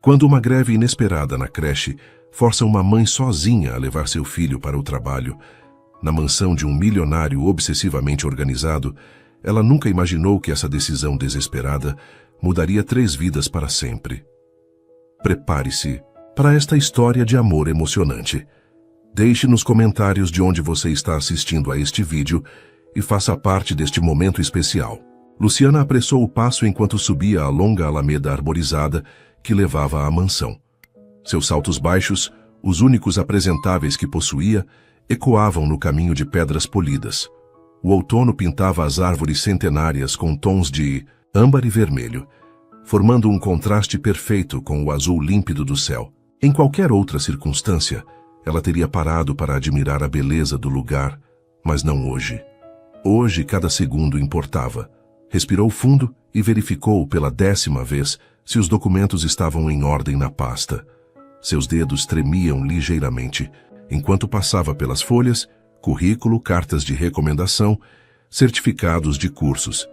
Quando uma greve inesperada na creche força uma mãe sozinha a levar seu filho para o trabalho, na mansão de um milionário obsessivamente organizado, ela nunca imaginou que essa decisão desesperada mudaria 3 vidas para sempre. Prepare-se para esta história de amor emocionante. Deixe nos comentários de onde você está assistindo a este vídeo e faça parte deste momento especial. Luciana apressou o passo enquanto subia a longa alameda arborizada que levava à mansão. Seus saltos baixos, os únicos apresentáveis que possuía, ecoavam no caminho de pedras polidas. O outono pintava as árvores centenárias com tons de âmbar e vermelho, formando um contraste perfeito com o azul límpido do céu. Em qualquer outra circunstância, ela teria parado para admirar a beleza do lugar, mas não hoje. Hoje, cada segundo importava. Respirou fundo e verificou pela 10ª vez se os documentos estavam em ordem na pasta. Seus dedos tremiam ligeiramente, enquanto passava pelas folhas, currículo, cartas de recomendação, certificados de cursos.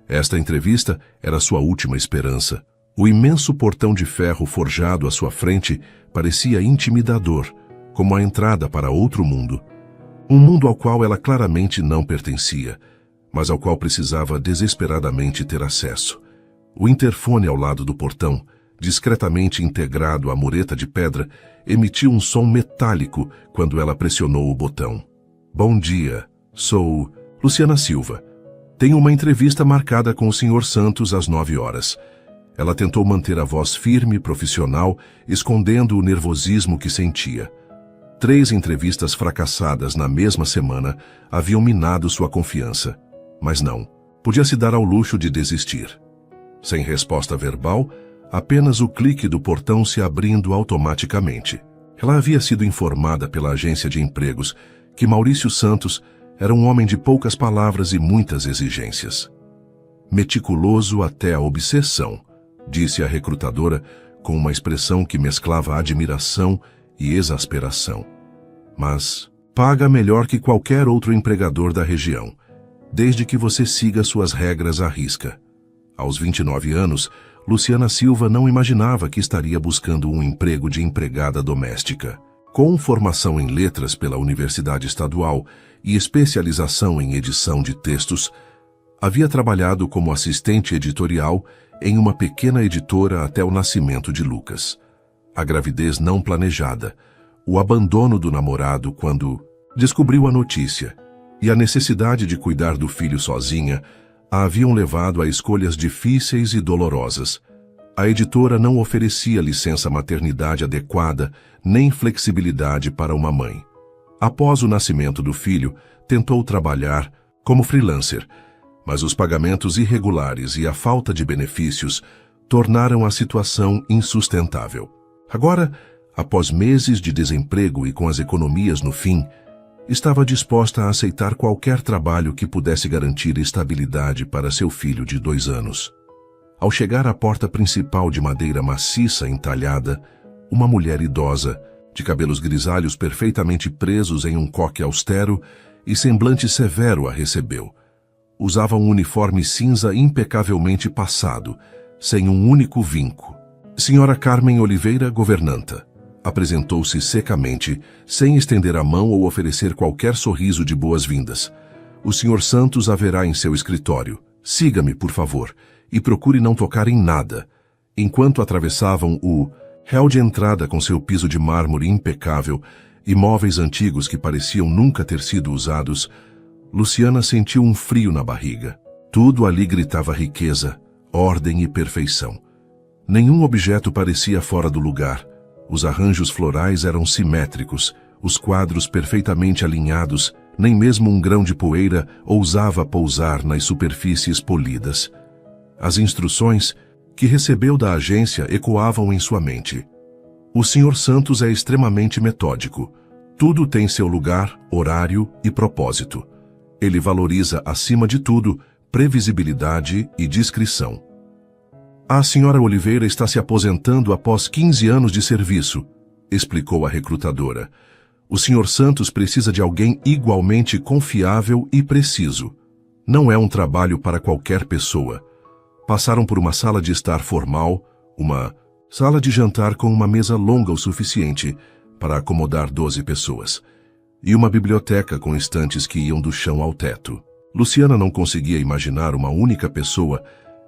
Esta entrevista era sua última esperança. O imenso portão de ferro forjado à sua frente parecia intimidador, como a entrada para outro mundo. Um mundo ao qual ela claramente não pertencia, mas ao qual precisava desesperadamente ter acesso. O interfone ao lado do portão, discretamente integrado à mureta de pedra, emitiu um som metálico quando ela pressionou o botão. Bom dia, sou Luciana Silva. Tenho uma entrevista marcada com o Sr. Santos às 9 horas. Ela tentou manter a voz firme e profissional, escondendo o nervosismo que sentia. 3 entrevistas fracassadas na mesma semana haviam minado sua confiança. Mas não, podia se dar ao luxo de desistir. Sem resposta verbal, apenas o clique do portão se abrindo automaticamente. Ela havia sido informada pela agência de empregos que Maurício Santos era um homem de poucas palavras e muitas exigências. Meticuloso até a obsessão, disse a recrutadora com uma expressão que mesclava admiração e exasperação. Mas paga melhor que qualquer outro empregador da região, desde que você siga suas regras à risca. Aos 29 anos, Luciana Silva não imaginava que estaria buscando um emprego de empregada doméstica. Com formação em letras pela Universidade Estadual e especialização em edição de textos, havia trabalhado como assistente editorial em uma pequena editora até o nascimento de Lucas. A gravidez não planejada, o abandono do namorado quando descobriu a notícia e a necessidade de cuidar do filho sozinha a haviam levado a escolhas difíceis e dolorosas. A editora não oferecia licença maternidade adequada nem flexibilidade para uma mãe. Após o nascimento do filho, tentou trabalhar como freelancer, mas os pagamentos irregulares e a falta de benefícios tornaram a situação insustentável. Agora, após meses de desemprego e com as economias no fim, estava disposta a aceitar qualquer trabalho que pudesse garantir estabilidade para seu filho de 2 anos. Ao chegar à porta principal de madeira maciça entalhada, uma mulher idosa, de cabelos grisalhos perfeitamente presos em um coque austero e semblante severo a recebeu. Usava um uniforme cinza impecavelmente passado, sem um único vinco. Senhora Carmen Oliveira, governanta. Apresentou-se secamente, sem estender a mão ou oferecer qualquer sorriso de boas-vindas. O Sr. Santos haverá em seu escritório. Siga-me, por favor, e procure não tocar em nada. Enquanto atravessavam o hall de entrada com seu piso de mármore impecável e móveis antigos que pareciam nunca ter sido usados, Luciana sentiu um frio na barriga. Tudo ali gritava riqueza, ordem e perfeição. Nenhum objeto parecia fora do lugar. Os arranjos florais eram simétricos, os quadros perfeitamente alinhados, nem mesmo um grão de poeira ousava pousar nas superfícies polidas. As instruções que recebeu da agência ecoavam em sua mente. O Sr. Santos é extremamente metódico. Tudo tem seu lugar, horário e propósito. Ele valoriza, acima de tudo, previsibilidade e discrição. A senhora Oliveira está se aposentando após 15 anos de serviço, explicou a recrutadora. O Sr. Santos precisa de alguém igualmente confiável e preciso. Não é um trabalho para qualquer pessoa. Passaram por uma sala de estar formal, uma Sala de jantar com uma mesa longa o suficiente para acomodar 12 pessoas. E uma biblioteca com estantes que iam do chão ao teto. Luciana não conseguia imaginar uma única pessoa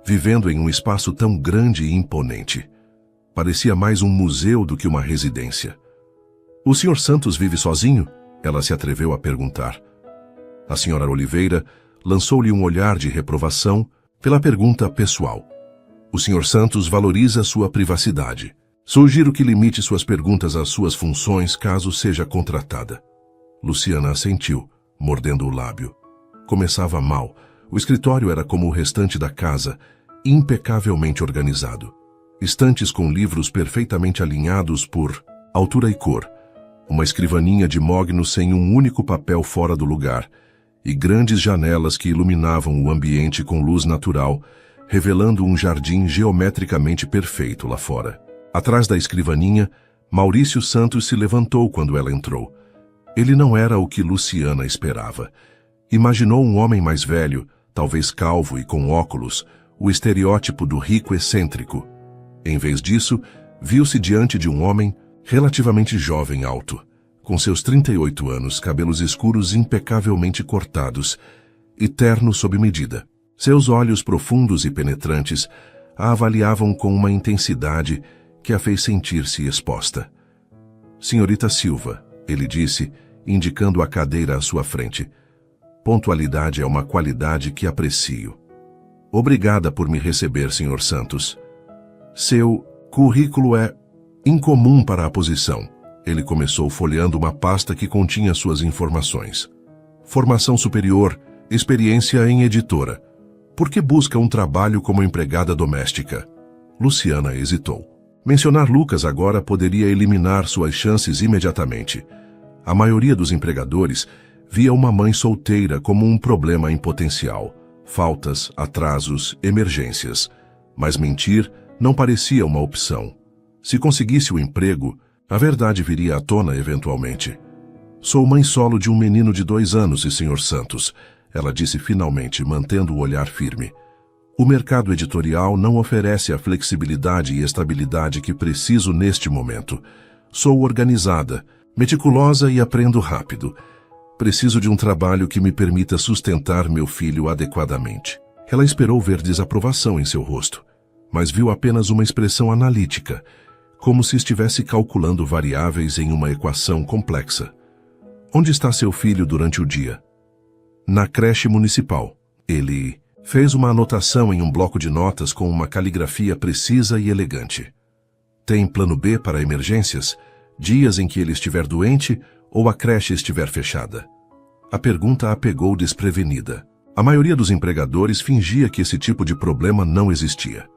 vivendo em um espaço tão grande e imponente. Parecia mais um museu do que uma residência. O Sr. Santos vive sozinho? Ela se atreveu a perguntar. A Sra. Oliveira lançou-lhe um olhar de reprovação pela pergunta pessoal. O Sr. Santos valoriza sua privacidade. Sugiro que limite suas perguntas às suas funções caso seja contratada. Luciana assentiu, mordendo o lábio. Começava mal. O escritório era como o restante da casa, impecavelmente organizado. Estantes com livros perfeitamente alinhados por altura e cor. Uma escrivaninha de mogno sem um único papel fora do lugar. E grandes janelas que iluminavam o ambiente com luz natural, revelando um jardim geometricamente perfeito lá fora. Atrás da escrivaninha, Maurício Santos se levantou quando ela entrou. Ele não era o que Luciana esperava. Imaginou um homem mais velho, talvez calvo e com óculos, o estereótipo do rico excêntrico. Em vez disso, viu-se diante de um homem relativamente jovem alto, com seus 38 anos, cabelos escuros impecavelmente cortados e terno sob medida. Seus olhos profundos e penetrantes a avaliavam com uma intensidade que a fez sentir-se exposta. Senhorita Silva, ele disse, indicando a cadeira à sua frente. Pontualidade é uma qualidade que aprecio. Obrigada por me receber, Sr. Santos. Seu currículo é incomum para a posição. Ele começou folheando uma pasta que continha suas informações. Formação superior, experiência em editora. Por que busca um trabalho como empregada doméstica? Luciana hesitou. Mencionar Lucas agora poderia eliminar suas chances imediatamente. A maioria dos empregadores via uma mãe solteira como um problema em potencial. Faltas, atrasos, emergências. Mas mentir não parecia uma opção. Se conseguisse o emprego, a verdade viria à tona eventualmente. Sou mãe solo de um menino de 2 anos, Sr. Santos, ela disse finalmente, mantendo o olhar firme. O mercado editorial não oferece a flexibilidade e estabilidade que preciso neste momento. Sou organizada, meticulosa e aprendo rápido. Preciso de um trabalho que me permita sustentar meu filho adequadamente. Ela esperou ver desaprovação em seu rosto, mas viu apenas uma expressão analítica, como se estivesse calculando variáveis em uma equação complexa. Onde está seu filho durante o dia? Na creche municipal. Ele fez uma anotação em um bloco de notas com uma caligrafia precisa e elegante. Tem plano B para emergências? Dias em que ele estiver doente ou a creche estiver fechada? A pergunta a pegou desprevenida. A maioria dos empregadores fingia que esse tipo de problema não existia.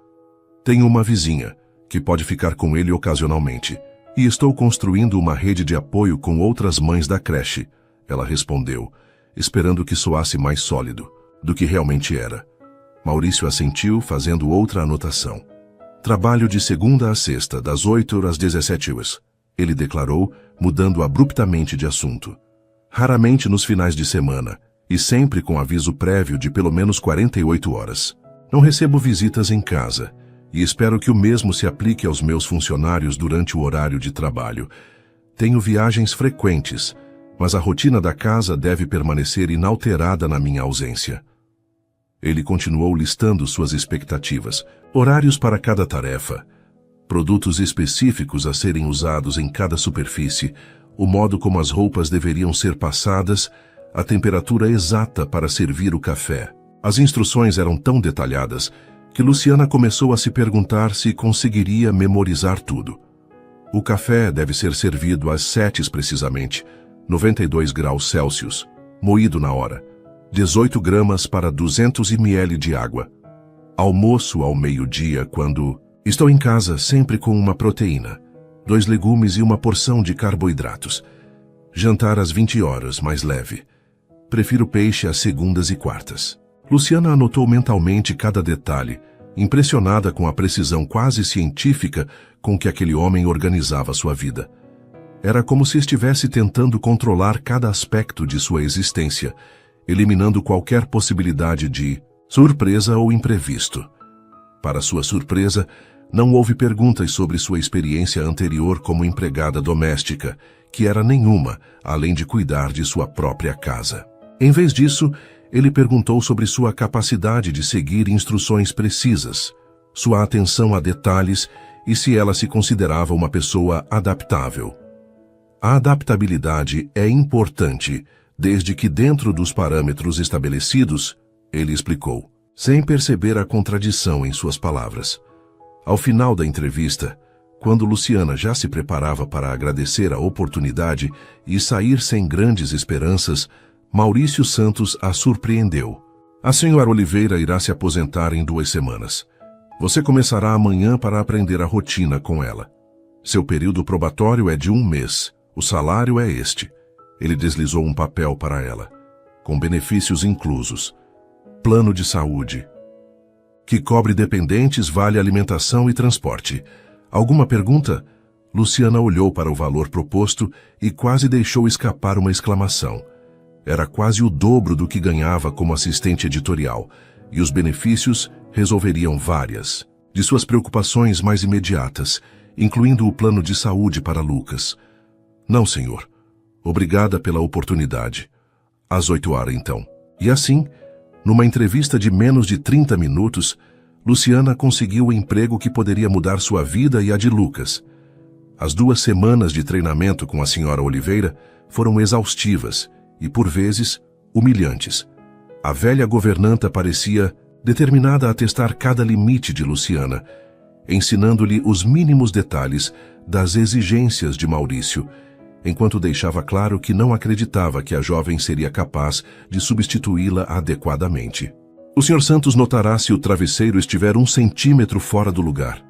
Tenho uma vizinha, que pode ficar com ele ocasionalmente, e estou construindo uma rede de apoio com outras mães da creche, ela respondeu, esperando que soasse mais sólido do que realmente era. Maurício assentiu, fazendo outra anotação. Trabalho de segunda a sexta, das 8 às 17 horas, ele declarou, mudando abruptamente de assunto. Raramente nos finais de semana, e sempre com aviso prévio de pelo menos 48 horas. Não recebo visitas em casa, e espero que o mesmo se aplique aos meus funcionários durante o horário de trabalho. Tenho viagens frequentes, mas a rotina da casa deve permanecer inalterada na minha ausência. Ele continuou listando suas expectativas, horários para cada tarefa, produtos específicos a serem usados em cada superfície, o modo como as roupas deveriam ser passadas, a temperatura exata para servir o café. As instruções eram tão detalhadas que Luciana começou a se perguntar se conseguiria memorizar tudo. O café deve ser servido às 7 precisamente, 92 graus Celsius, moído na hora, 18 gramas para 200 ml de água. Almoço ao meio-dia quando estou em casa sempre com uma proteína, 2 legumes e uma porção de carboidratos. Jantar às 20 horas, mais leve. Prefiro peixe às segundas e quartas. Luciana anotou mentalmente cada detalhe, impressionada com a precisão quase científica com que aquele homem organizava sua vida. Era como se estivesse tentando controlar cada aspecto de sua existência, eliminando qualquer possibilidade de surpresa ou imprevisto. Para sua surpresa, Não houve perguntas sobre sua experiência anterior como empregada doméstica, que era nenhuma, além de cuidar de sua própria casa. Em vez disso, ele perguntou sobre sua capacidade de seguir instruções precisas, sua atenção a detalhes e se ela se considerava uma pessoa adaptável. A adaptabilidade é importante, desde que dentro dos parâmetros estabelecidos, ele explicou, sem perceber a contradição em suas palavras. Ao final da entrevista, quando Luciana já se preparava para agradecer a oportunidade e sair sem grandes esperanças, Maurício Santos a surpreendeu. A senhora Oliveira irá se aposentar em 2 semanas. Você começará amanhã para aprender a rotina com ela. Seu período probatório é de 1 mês. O salário é este. Ele deslizou um papel para ela, com benefícios inclusos. Plano de saúde, que cobre dependentes, vale alimentação e transporte. Alguma pergunta? Luciana olhou para o valor proposto e quase deixou escapar uma exclamação. Era quase o dobro do que ganhava como assistente editorial, e os benefícios resolveriam várias de suas preocupações mais imediatas, incluindo o plano de saúde para Lucas. Não, senhor. Obrigada pela oportunidade. Às 8h, então. E assim, numa entrevista de menos de 30 minutos, Luciana conseguiu o emprego que poderia mudar sua vida e a de Lucas. As 2 semanas de treinamento com a senhora Oliveira foram exaustivas e, por vezes, humilhantes. A velha governanta parecia determinada a testar cada limite de Luciana, ensinando-lhe os mínimos detalhes das exigências de Maurício, enquanto deixava claro que não acreditava que a jovem seria capaz de substituí-la adequadamente. O Sr. Santos notará se o travesseiro estiver 1 centímetro fora do lugar,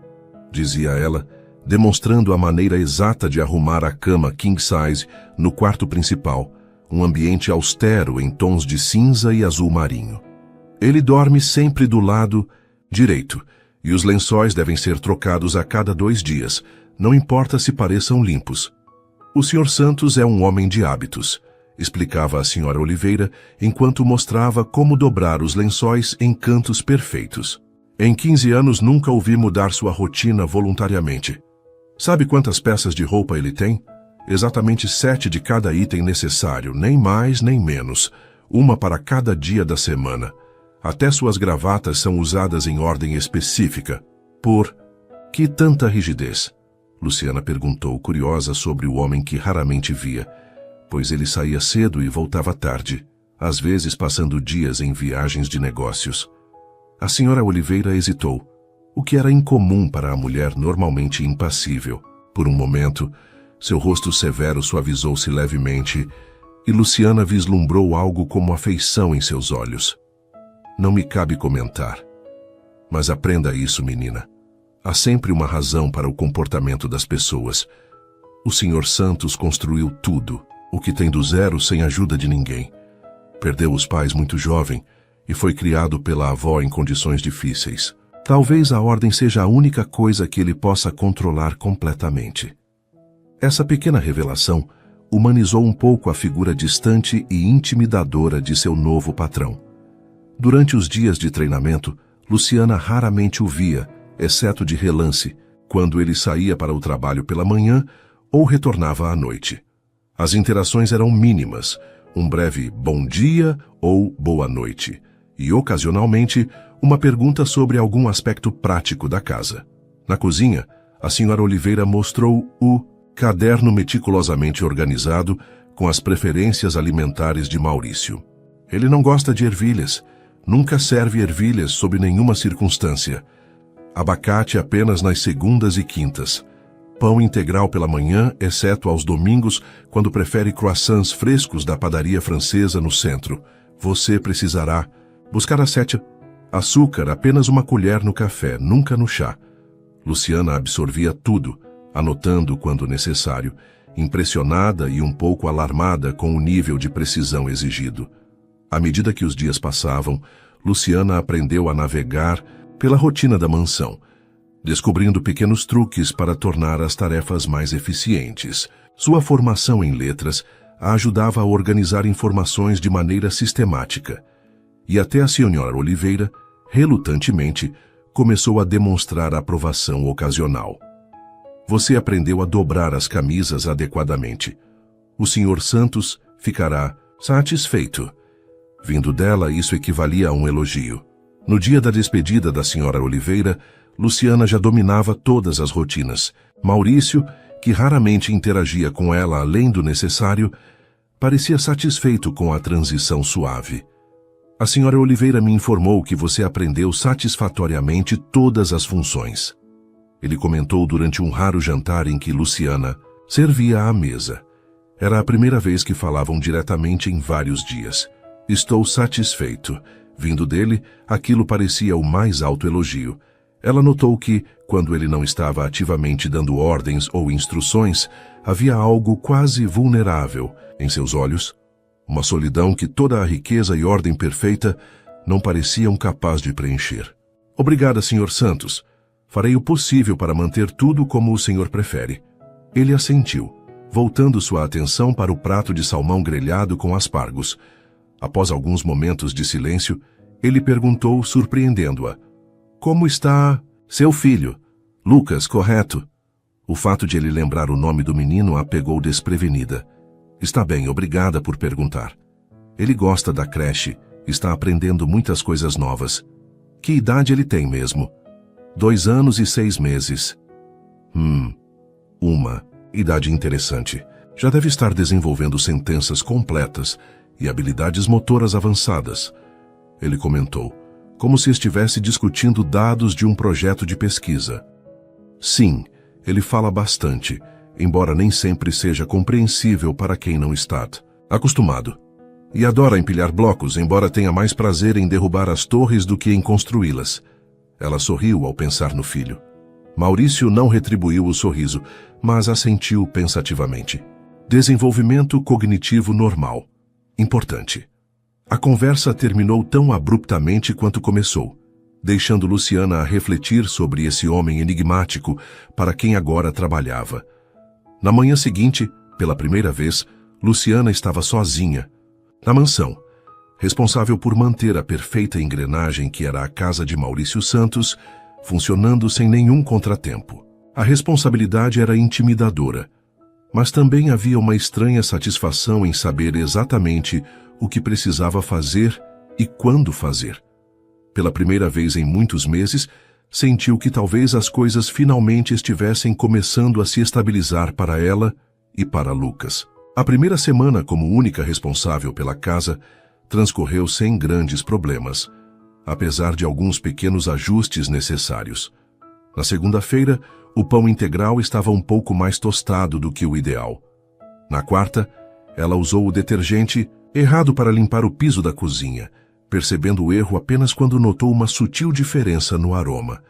dizia ela, demonstrando a maneira exata de arrumar a cama king size no quarto principal, um ambiente austero em tons de cinza e azul marinho. Ele dorme sempre do lado direito, e os lençóis devem ser trocados a cada 2 dias, não importa se pareçam limpos. O Sr. Santos é um homem de hábitos, explicava a senhora Oliveira, enquanto mostrava como dobrar os lençóis em cantos perfeitos. Em 15 anos nunca o vi mudar sua rotina voluntariamente. Sabe quantas peças de roupa ele tem? Exatamente 7 de cada item necessário, nem mais nem menos, uma para cada dia da semana. Até suas gravatas são usadas em ordem específica. Por que tanta rigidez? Luciana perguntou, curiosa sobre o homem que raramente via, pois ele saía cedo e voltava tarde, às vezes passando dias em viagens de negócios. A senhora Oliveira hesitou, o que era incomum para a mulher normalmente impassível. Por um momento, seu rosto severo suavizou-se levemente e Luciana vislumbrou algo como afeição em seus olhos. Não me cabe comentar. Mas aprenda isso, menina. Há sempre uma razão para o comportamento das pessoas. O Sr. Santos construiu tudo, o que tem do zero sem ajuda de ninguém. Perdeu os pais muito jovem e foi criado pela avó em condições difíceis. Talvez a ordem seja a única coisa que ele possa controlar completamente. Essa pequena revelação humanizou um pouco a figura distante e intimidadora de seu novo patrão. Durante os dias de treinamento, Luciana raramente o via, exceto de relance, quando ele saía para o trabalho pela manhã ou retornava à noite. As interações eram mínimas, um breve bom dia ou boa noite, e ocasionalmente uma pergunta sobre algum aspecto prático da casa. Na cozinha, a senhora Oliveira mostrou o caderno meticulosamente organizado com as preferências alimentares de Maurício. Ele não gosta de ervilhas, nunca serve ervilhas sob nenhuma circunstância. Abacate apenas nas segundas e quintas. Pão integral pela manhã, exceto aos domingos, quando prefere croissants frescos da padaria francesa no centro. Você precisará buscar a 7. Açúcar, apenas uma colher no café, nunca no chá. Luciana absorvia tudo, anotando quando necessário, impressionada e um pouco alarmada com o nível de precisão exigido. À medida que os dias passavam, Luciana aprendeu a navegar pela rotina da mansão, descobrindo pequenos truques para tornar as tarefas mais eficientes. Sua formação em letras a ajudava a organizar informações de maneira sistemática, e até a senhora Oliveira, relutantemente, começou a demonstrar aprovação ocasional. Você aprendeu a dobrar as camisas adequadamente. O Sr. Santos ficará satisfeito. Vindo dela, isso equivalia a um elogio. No dia da despedida da Sra. Oliveira, Luciana já dominava todas as rotinas. Maurício, que raramente interagia com ela além do necessário, parecia satisfeito com a transição suave. A Sra. Oliveira me informou que você aprendeu satisfatoriamente todas as funções. Ele comentou durante um raro jantar em que Luciana servia à mesa. Era a primeira vez que falavam diretamente em vários dias. Estou satisfeito. Vindo dele, aquilo parecia o mais alto elogio. Ela notou que, quando ele não estava ativamente dando ordens ou instruções, havia algo quase vulnerável em seus olhos, uma solidão que toda a riqueza e ordem perfeita não pareciam capaz de preencher. Obrigada, Sr. Santos. Farei o possível para manter tudo como o senhor prefere. Ele assentiu, voltando sua atenção para o prato de salmão grelhado com aspargos. Após alguns momentos de silêncio, ele perguntou, surpreendendo-a. Como está seu filho? Lucas, correto? O fato de ele lembrar o nome do menino a pegou desprevenida. Está bem, obrigada por perguntar. Ele gosta da creche, está aprendendo muitas coisas novas. Que idade ele tem mesmo? 2 anos e 6 meses. Uma idade interessante. Já deve estar desenvolvendo sentenças completas e habilidades motoras avançadas. Ele comentou, como se estivesse discutindo dados de um projeto de pesquisa. Sim, ele fala bastante, embora nem sempre seja compreensível para quem não está acostumado. E adora empilhar blocos, embora tenha mais prazer em derrubar as torres do que em construí-las. Ela sorriu ao pensar no filho. Maurício não retribuiu o sorriso, mas assentiu pensativamente. Desenvolvimento cognitivo normal. Importante. A conversa terminou tão abruptamente quanto começou, deixando Luciana a refletir sobre esse homem enigmático para quem agora trabalhava. Na manhã seguinte, pela primeira vez, Luciana estava sozinha, na mansão, responsável por manter a perfeita engrenagem que era a casa de Maurício Santos, funcionando sem nenhum contratempo. A responsabilidade era intimidadora, mas também havia uma estranha satisfação em saber exatamente o que precisava fazer e quando fazer. Pela primeira vez em muitos meses, sentiu que talvez as coisas finalmente estivessem começando a se estabilizar para ela e para Lucas. A primeira semana como única responsável pela casa transcorreu sem grandes problemas, apesar de alguns pequenos ajustes necessários. Na segunda-feira, o pão integral estava um pouco mais tostado do que o ideal. Na quarta, ela usou o detergente errado para limpar o piso da cozinha, percebendo o erro apenas quando notou uma sutil diferença no aroma.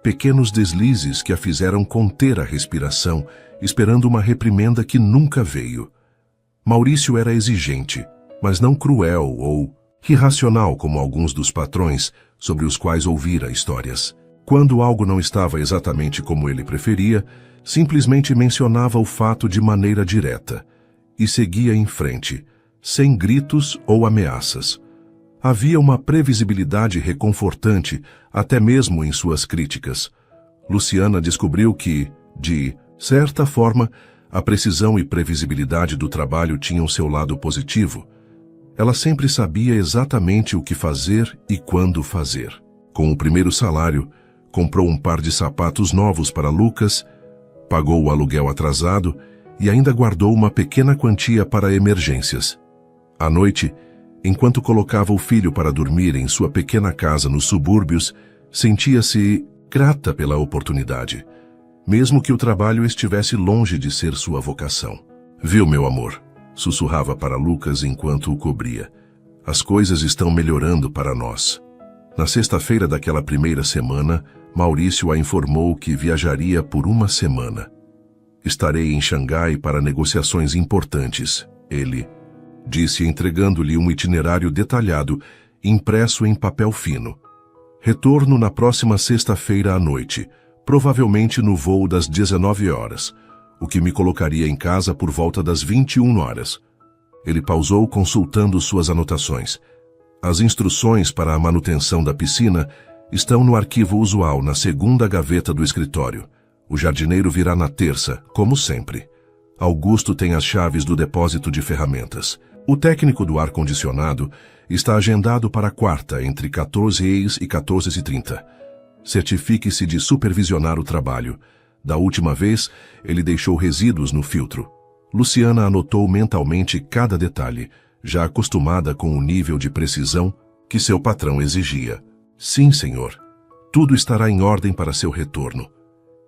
Pequenos deslizes que a fizeram conter a respiração, esperando uma reprimenda que nunca veio. Maurício era exigente, mas não cruel ou irracional como alguns dos patrões sobre os quais ouvira histórias. Quando algo não estava exatamente como ele preferia, simplesmente mencionava o fato de maneira direta e seguia em frente, sem gritos ou ameaças. Havia uma previsibilidade reconfortante, até mesmo em suas críticas. Luciana descobriu que, de certa forma, a precisão e previsibilidade do trabalho tinham seu lado positivo. Ela sempre sabia exatamente o que fazer e quando fazer. Com o primeiro salário, comprou um par de sapatos novos para Lucas, pagou o aluguel atrasado e ainda guardou uma pequena quantia para emergências. À noite, enquanto colocava o filho para dormir em sua pequena casa nos subúrbios, sentia-se grata pela oportunidade, mesmo que o trabalho estivesse longe de ser sua vocação. Viu, meu amor? Sussurrava para Lucas enquanto o cobria. As coisas estão melhorando para nós. Na sexta-feira daquela primeira semana, Maurício a informou que viajaria por 1 semana. Estarei em Xangai para negociações importantes, ele disse, entregando-lhe um itinerário detalhado, impresso em papel fino. Retorno na próxima sexta-feira à noite, provavelmente no voo das 19 horas, o que me colocaria em casa por volta das 21 horas. Ele pausou consultando suas anotações. As instruções para a manutenção da piscina Estão no arquivo usual, na segunda gaveta do escritório. O jardineiro virá na terça, como sempre. Augusto tem as chaves do depósito de ferramentas. O técnico do ar-condicionado está agendado para a quarta, entre 14h e 14h30. Certifique-se de supervisionar o trabalho. Da última vez, ele deixou resíduos no filtro. Luciana anotou mentalmente cada detalhe, já acostumada com o nível de precisão que seu patrão exigia. Sim, senhor. Tudo estará em ordem para seu retorno.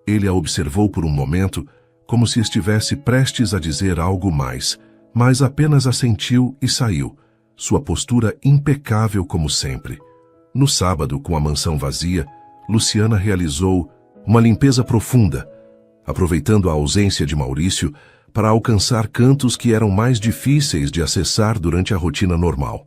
Ele a observou por um momento, como se estivesse prestes a dizer algo mais, mas apenas assentiu e saiu, sua postura impecável como sempre. No sábado, com a mansão vazia, Luciana realizou uma limpeza profunda, aproveitando a ausência de Maurício para alcançar cantos que eram mais difíceis de acessar durante a rotina normal.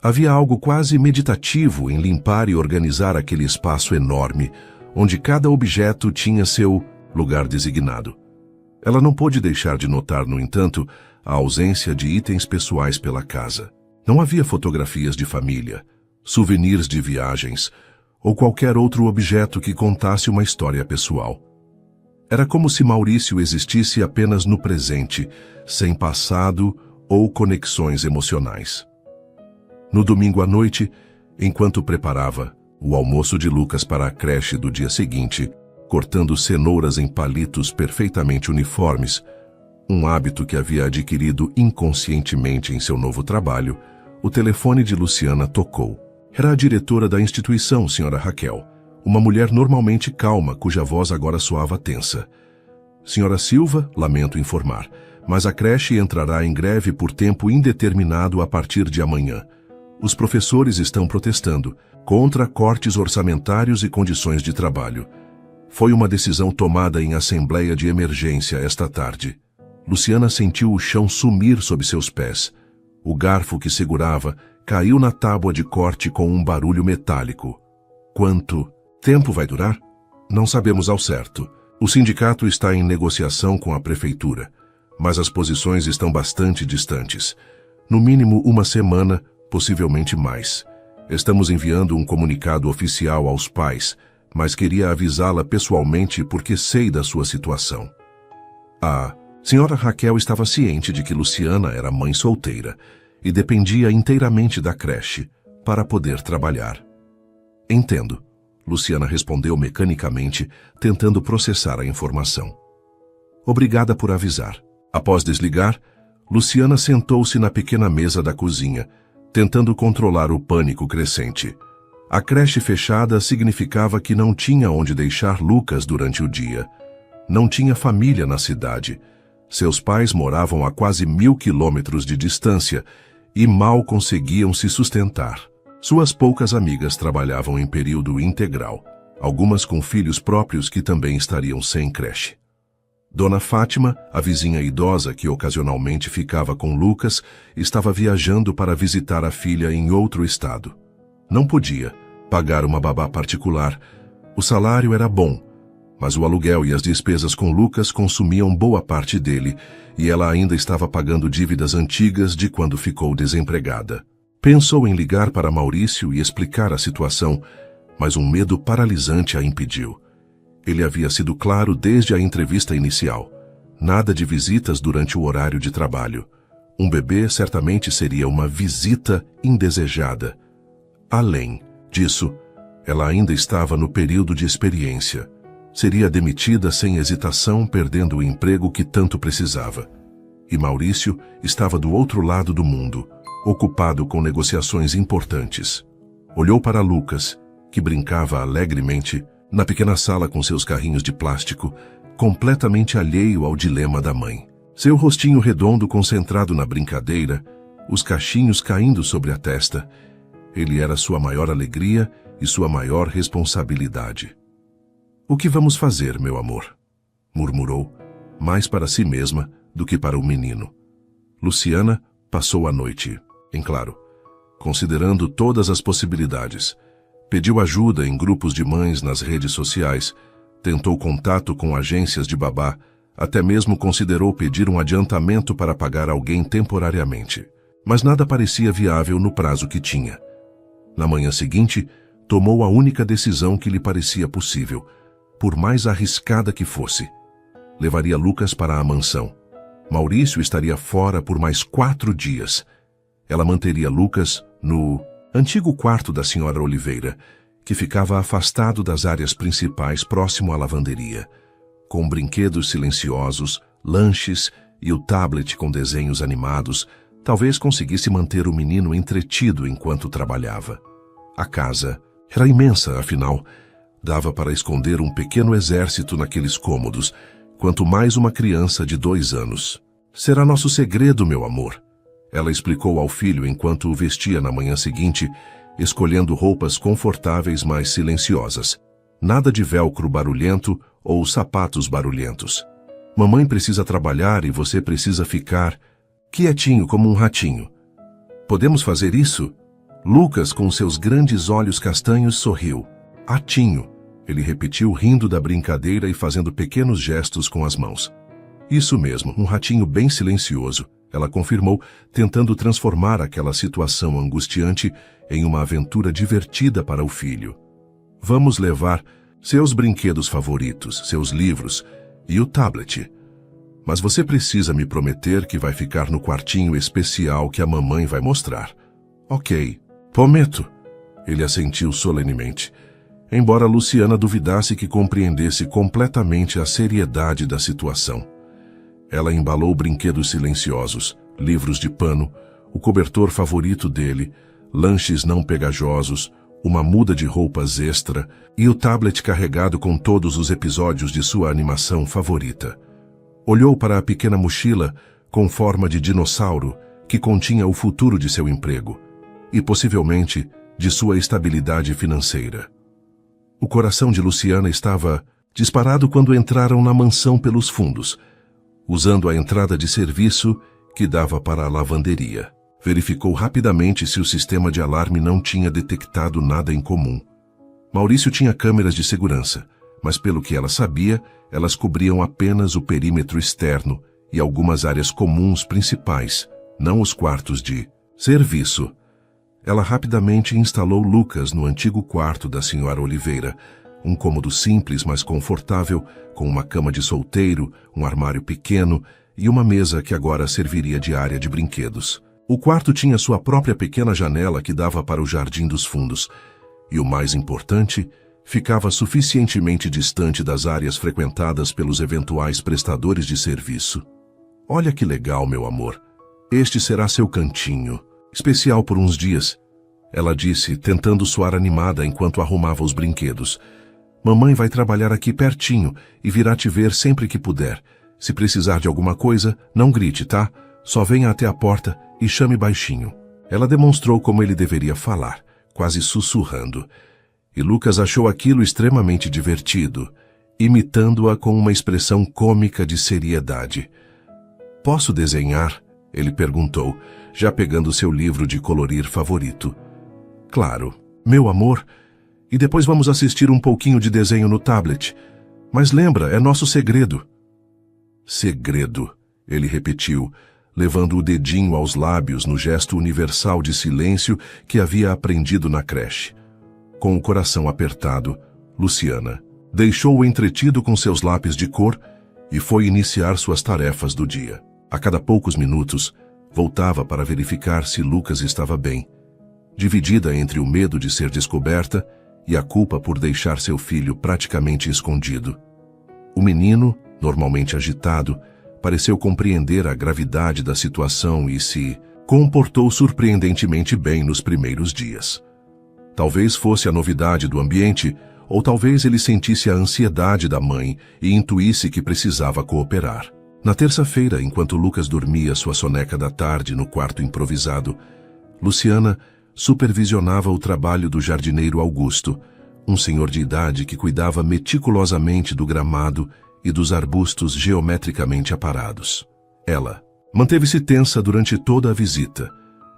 Havia algo quase meditativo em limpar e organizar aquele espaço enorme, onde cada objeto tinha seu lugar designado. Ela não pôde deixar de notar, no entanto, a ausência de itens pessoais pela casa. Não havia fotografias de família, souvenirs de viagens ou qualquer outro objeto que contasse uma história pessoal. Era como se Maurício existisse apenas no presente, sem passado ou conexões emocionais. No domingo à noite, enquanto preparava o almoço de Lucas para a creche do dia seguinte, cortando cenouras em palitos perfeitamente uniformes, um hábito que havia adquirido inconscientemente em seu novo trabalho, o telefone de Luciana tocou. Era a diretora da instituição, Sra. Raquel, uma mulher normalmente calma, cuja voz agora soava tensa. Sra. Silva, lamento informar, mas a creche entrará em greve por tempo indeterminado a partir de amanhã. Os professores estão protestando contra cortes orçamentários e condições de trabalho. Foi uma decisão tomada em assembleia de emergência esta tarde. Luciana sentiu o chão sumir sob seus pés. O garfo que segurava caiu na tábua de corte com um barulho metálico. Quanto tempo vai durar? Não sabemos ao certo. O sindicato está em negociação com a prefeitura, mas as posições estão bastante distantes. No mínimo uma semana, possivelmente mais. Estamos enviando um comunicado oficial aos pais, mas queria avisá-la pessoalmente porque sei da sua situação. A Sra. Raquel estava ciente de que Luciana era mãe solteira e dependia inteiramente da creche para poder trabalhar. Entendo, Luciana respondeu mecanicamente, tentando processar a informação. Obrigada por avisar. Após desligar, Luciana sentou-se na pequena mesa da cozinha, tentando controlar o pânico crescente. A creche fechada significava que não tinha onde deixar Lucas durante o dia. Não tinha família na cidade. Seus pais moravam a quase 1000 quilômetros de distância e mal conseguiam se sustentar. Suas poucas amigas trabalhavam em período integral, algumas com filhos próprios que também estariam sem creche. Dona Fátima, a vizinha idosa que ocasionalmente ficava com Lucas, estava viajando para visitar a filha em outro estado. Não podia pagar uma babá particular. O salário era bom, mas o aluguel e as despesas com Lucas consumiam boa parte dele, e ela ainda estava pagando dívidas antigas de quando ficou desempregada. Pensou em ligar para Maurício e explicar a situação, mas um medo paralisante a impediu. Ele havia sido claro desde a entrevista inicial. Nada de visitas durante o horário de trabalho. Um bebê certamente seria uma visita indesejada. Além disso, ela ainda estava no período de experiência. Seria demitida sem hesitação, perdendo o emprego que tanto precisava. E Maurício estava do outro lado do mundo, ocupado com negociações importantes. Olhou para Lucas, que brincava alegremente na pequena sala com seus carrinhos de plástico, completamente alheio ao dilema da mãe. Seu rostinho redondo concentrado na brincadeira, os cachinhos caindo sobre a testa. Ele era sua maior alegria e sua maior responsabilidade. "O que vamos fazer, meu amor?" murmurou, mais para si mesma do que para o menino. Luciana passou a noite, em claro, considerando todas as possibilidades. Pediu ajuda em grupos de mães nas redes sociais, tentou contato com agências de babá, até mesmo considerou pedir um adiantamento para pagar alguém temporariamente. Mas nada parecia viável no prazo que tinha. Na manhã seguinte, tomou a única decisão que lhe parecia possível, por mais arriscada que fosse. Levaria Lucas para a mansão. Maurício estaria fora por mais 4 dias. Ela manteria Lucas no antigo quarto da senhora Oliveira, que ficava afastado das áreas principais próximo à lavanderia, com brinquedos silenciosos, lanches e o tablet com desenhos animados. Talvez conseguisse manter o menino entretido enquanto trabalhava. A casa era imensa, afinal, dava para esconder um pequeno exército naqueles cômodos, quanto mais uma criança de 2 anos. Será nosso segredo, meu amor, ela explicou ao filho enquanto o vestia na manhã seguinte, escolhendo roupas confortáveis mas silenciosas. Nada de velcro barulhento ou sapatos barulhentos. Mamãe precisa trabalhar e você precisa ficar quietinho como um ratinho. Podemos fazer isso? Lucas, com seus grandes olhos castanhos, sorriu. Ratinho, ele repetiu, rindo da brincadeira e fazendo pequenos gestos com as mãos. Isso mesmo, um ratinho bem silencioso, ela confirmou, tentando transformar aquela situação angustiante em uma aventura divertida para o filho. Vamos levar seus brinquedos favoritos, seus livros e o tablet. Mas você precisa me prometer que vai ficar no quartinho especial que a mamãe vai mostrar. Ok, prometo. Ele assentiu solenemente, embora Luciana duvidasse que compreendesse completamente a seriedade da situação. Ela embalou brinquedos silenciosos, livros de pano, o cobertor favorito dele, lanches não pegajosos, uma muda de roupas extra e o tablet carregado com todos os episódios de sua animação favorita. Olhou para a pequena mochila com forma de dinossauro que continha o futuro de seu emprego e, possivelmente, de sua estabilidade financeira. O coração de Luciana estava disparado quando entraram na mansão pelos fundos, usando a entrada de serviço que dava para a lavanderia. Verificou rapidamente se o sistema de alarme não tinha detectado nada incomum. Maurício tinha câmeras de segurança, mas pelo que ela sabia, elas cobriam apenas o perímetro externo e algumas áreas comuns principais, não os quartos de serviço. Ela rapidamente instalou Lucas no antigo quarto da senhora Oliveira, um cômodo simples, mas confortável, com uma cama de solteiro, um armário pequeno e uma mesa que agora serviria de área de brinquedos. O quarto tinha sua própria pequena janela que dava para o jardim dos fundos, e o mais importante, ficava suficientemente distante das áreas frequentadas pelos eventuais prestadores de serviço. Olha que legal, meu amor. Este será seu cantinho, especial por uns dias, ela disse, tentando soar animada enquanto arrumava os brinquedos. Mamãe vai trabalhar aqui pertinho e virá te ver sempre que puder. Se precisar de alguma coisa, não grite, tá? Só venha até a porta e chame baixinho. Ela demonstrou como ele deveria falar, quase sussurrando. E Lucas achou aquilo extremamente divertido, imitando-a com uma expressão cômica de seriedade. Posso desenhar? Ele perguntou, já pegando seu livro de colorir favorito. Claro, meu amor. E depois vamos assistir um pouquinho de desenho no tablet. Mas lembra, é nosso segredo. Segredo, ele repetiu, levando o dedinho aos lábios no gesto universal de silêncio que havia aprendido na creche. Com o coração apertado, Luciana deixou-o entretido com seus lápis de cor e foi iniciar suas tarefas do dia. A cada poucos minutos, voltava para verificar se Lucas estava bem, dividida entre o medo de ser descoberta e a culpa por deixar seu filho praticamente escondido. O menino, normalmente agitado, pareceu compreender a gravidade da situação e se comportou surpreendentemente bem nos primeiros dias. Talvez fosse a novidade do ambiente, ou talvez ele sentisse a ansiedade da mãe e intuísse que precisava cooperar. Na terça-feira, enquanto Lucas dormia sua soneca da tarde no quarto improvisado, Luciana supervisionava o trabalho do jardineiro Augusto, um senhor de idade que cuidava meticulosamente do gramado e dos arbustos geometricamente aparados. Ela manteve-se tensa durante toda a visita,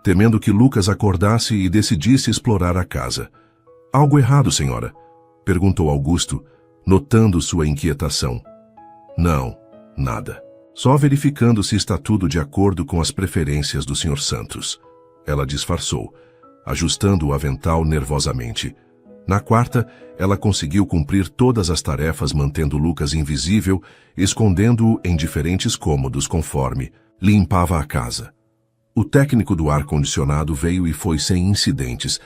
temendo que Lucas acordasse e decidisse explorar a casa. Algo errado, senhora? Perguntou Augusto, notando sua inquietação. Não, nada. Só verificando se está tudo de acordo com as preferências do Sr. Santos. Ela disfarçou, ajustando o avental nervosamente. Na quarta, ela conseguiu cumprir todas as tarefas mantendo Lucas invisível, escondendo-o em diferentes cômodos conforme limpava a casa. O técnico do ar-condicionado veio e foi sem incidentes,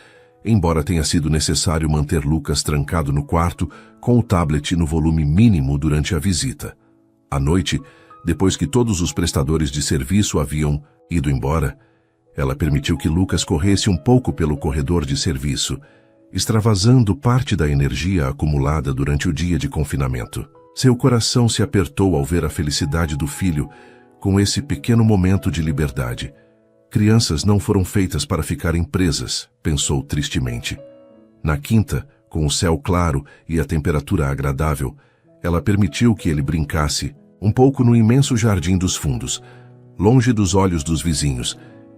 embora tenha sido necessário manter Lucas trancado no quarto com o tablet no volume mínimo durante a visita. À noite, depois que todos os prestadores de serviço haviam ido embora, ela permitiu que Lucas corresse um pouco pelo corredor de serviço, extravasando parte da energia acumulada durante o dia de confinamento. Seu coração se apertou ao ver a felicidade do filho com esse pequeno momento de liberdade. Crianças não foram feitas para ficarem presas, pensou tristemente. Na quinta, com o céu claro e a temperatura agradável, ela permitiu que ele brincasse um pouco no imenso jardim dos fundos, longe dos olhos dos vizinhos,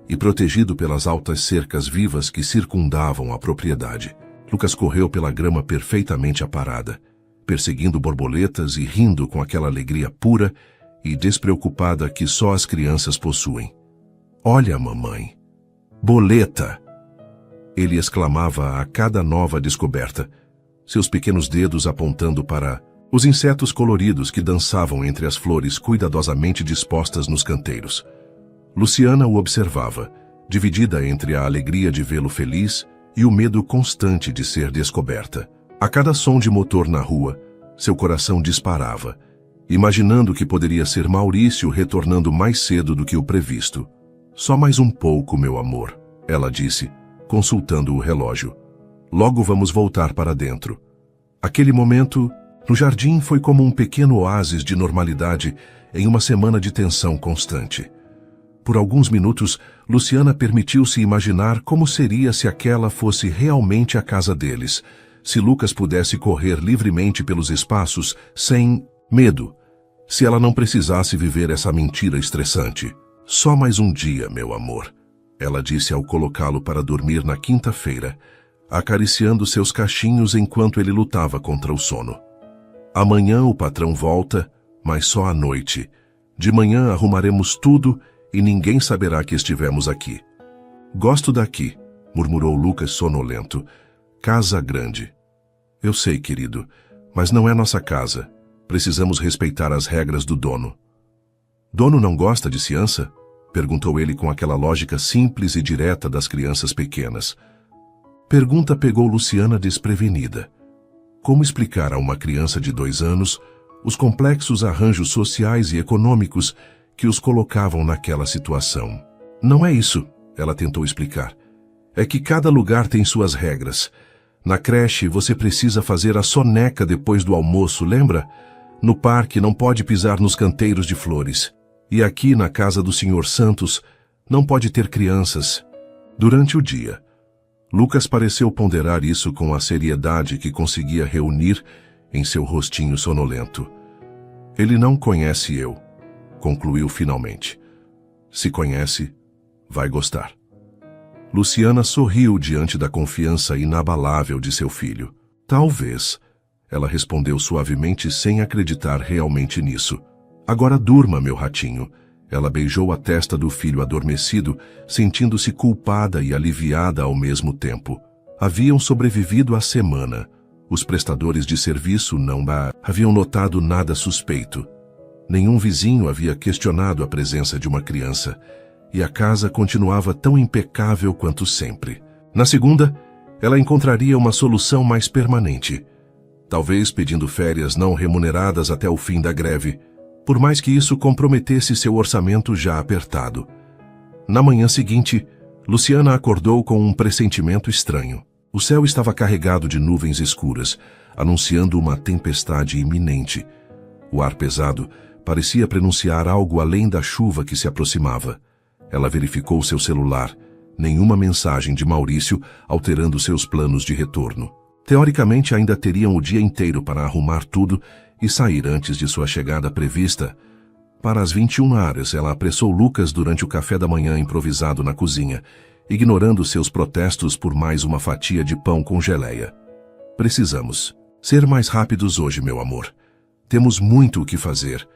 e protegido pelas altas cercas vivas que circundavam a propriedade. Lucas correu pela grama perfeitamente aparada, perseguindo borboletas e rindo com aquela alegria pura e despreocupada que só as crianças possuem. "Olha, mamãe! Boleta!" Ele exclamava a cada nova descoberta, seus pequenos dedos apontando para os insetos coloridos que dançavam entre as flores cuidadosamente dispostas nos canteiros. Luciana o observava, dividida entre a alegria de vê-lo feliz e o medo constante de ser descoberta. A cada som de motor na rua, seu coração disparava, imaginando que poderia ser Maurício retornando mais cedo do que o previsto. "Só mais um pouco, meu amor", ela disse, consultando o relógio. "Logo vamos voltar para dentro." Aquele momento, no jardim, foi como um pequeno oásis de normalidade em uma semana de tensão constante. Por alguns minutos, Luciana permitiu-se imaginar como seria se aquela fosse realmente a casa deles, se Lucas pudesse correr livremente pelos espaços sem medo, se ela não precisasse viver essa mentira estressante. "Só mais um dia, meu amor", ela disse ao colocá-lo para dormir na quinta-feira, acariciando seus cachinhos enquanto ele lutava contra o sono. "Amanhã o patrão volta, mas só à noite. De manhã arrumaremos tudo e ninguém saberá que estivemos aqui." "Gosto daqui", murmurou Lucas sonolento. "Casa grande." "Eu sei, querido, mas não é nossa casa. Precisamos respeitar as regras do dono." "Dono não gosta de ciança?" perguntou ele com aquela lógica simples e direta das crianças pequenas. Pergunta pegou Luciana desprevenida. Como explicar a uma criança de 2 anos os complexos arranjos sociais e econômicos que os colocavam naquela situação? "Não é isso", ela tentou explicar. "É que cada lugar tem suas regras. Na creche você precisa fazer a soneca depois do almoço, lembra? No parque não pode pisar nos canteiros de flores. E aqui na casa do Sr. Santos não pode ter crianças." Durante o dia, Lucas pareceu ponderar isso com a seriedade que conseguia reunir em seu rostinho sonolento. "Ele não conhece eu", concluiu finalmente. "Se conhece, vai gostar." Luciana sorriu diante da confiança inabalável de seu filho. "Talvez", ela respondeu suavemente sem acreditar realmente nisso. "Agora durma, meu ratinho." Ela beijou a testa do filho adormecido, sentindo-se culpada e aliviada ao mesmo tempo. Haviam sobrevivido à semana. Os prestadores de serviço não haviam notado nada suspeito. Nenhum vizinho havia questionado a presença de uma criança, e a casa continuava tão impecável quanto sempre. Na segunda, ela encontraria uma solução mais permanente, talvez pedindo férias não remuneradas até o fim da greve, por mais que isso comprometesse seu orçamento já apertado. Na manhã seguinte, Luciana acordou com um pressentimento estranho. O céu estava carregado de nuvens escuras, anunciando uma tempestade iminente. O ar pesado parecia prenunciar algo além da chuva que se aproximava. Ela verificou seu celular. Nenhuma mensagem de Maurício alterando seus planos de retorno. Teoricamente, ainda teriam o dia inteiro para arrumar tudo e sair antes de sua chegada prevista. Para as 21h, ela apressou Lucas durante o café da manhã improvisado na cozinha, ignorando seus protestos por mais uma fatia de pão com geleia. "Precisamos ser mais rápidos hoje, meu amor. Temos muito o que fazer.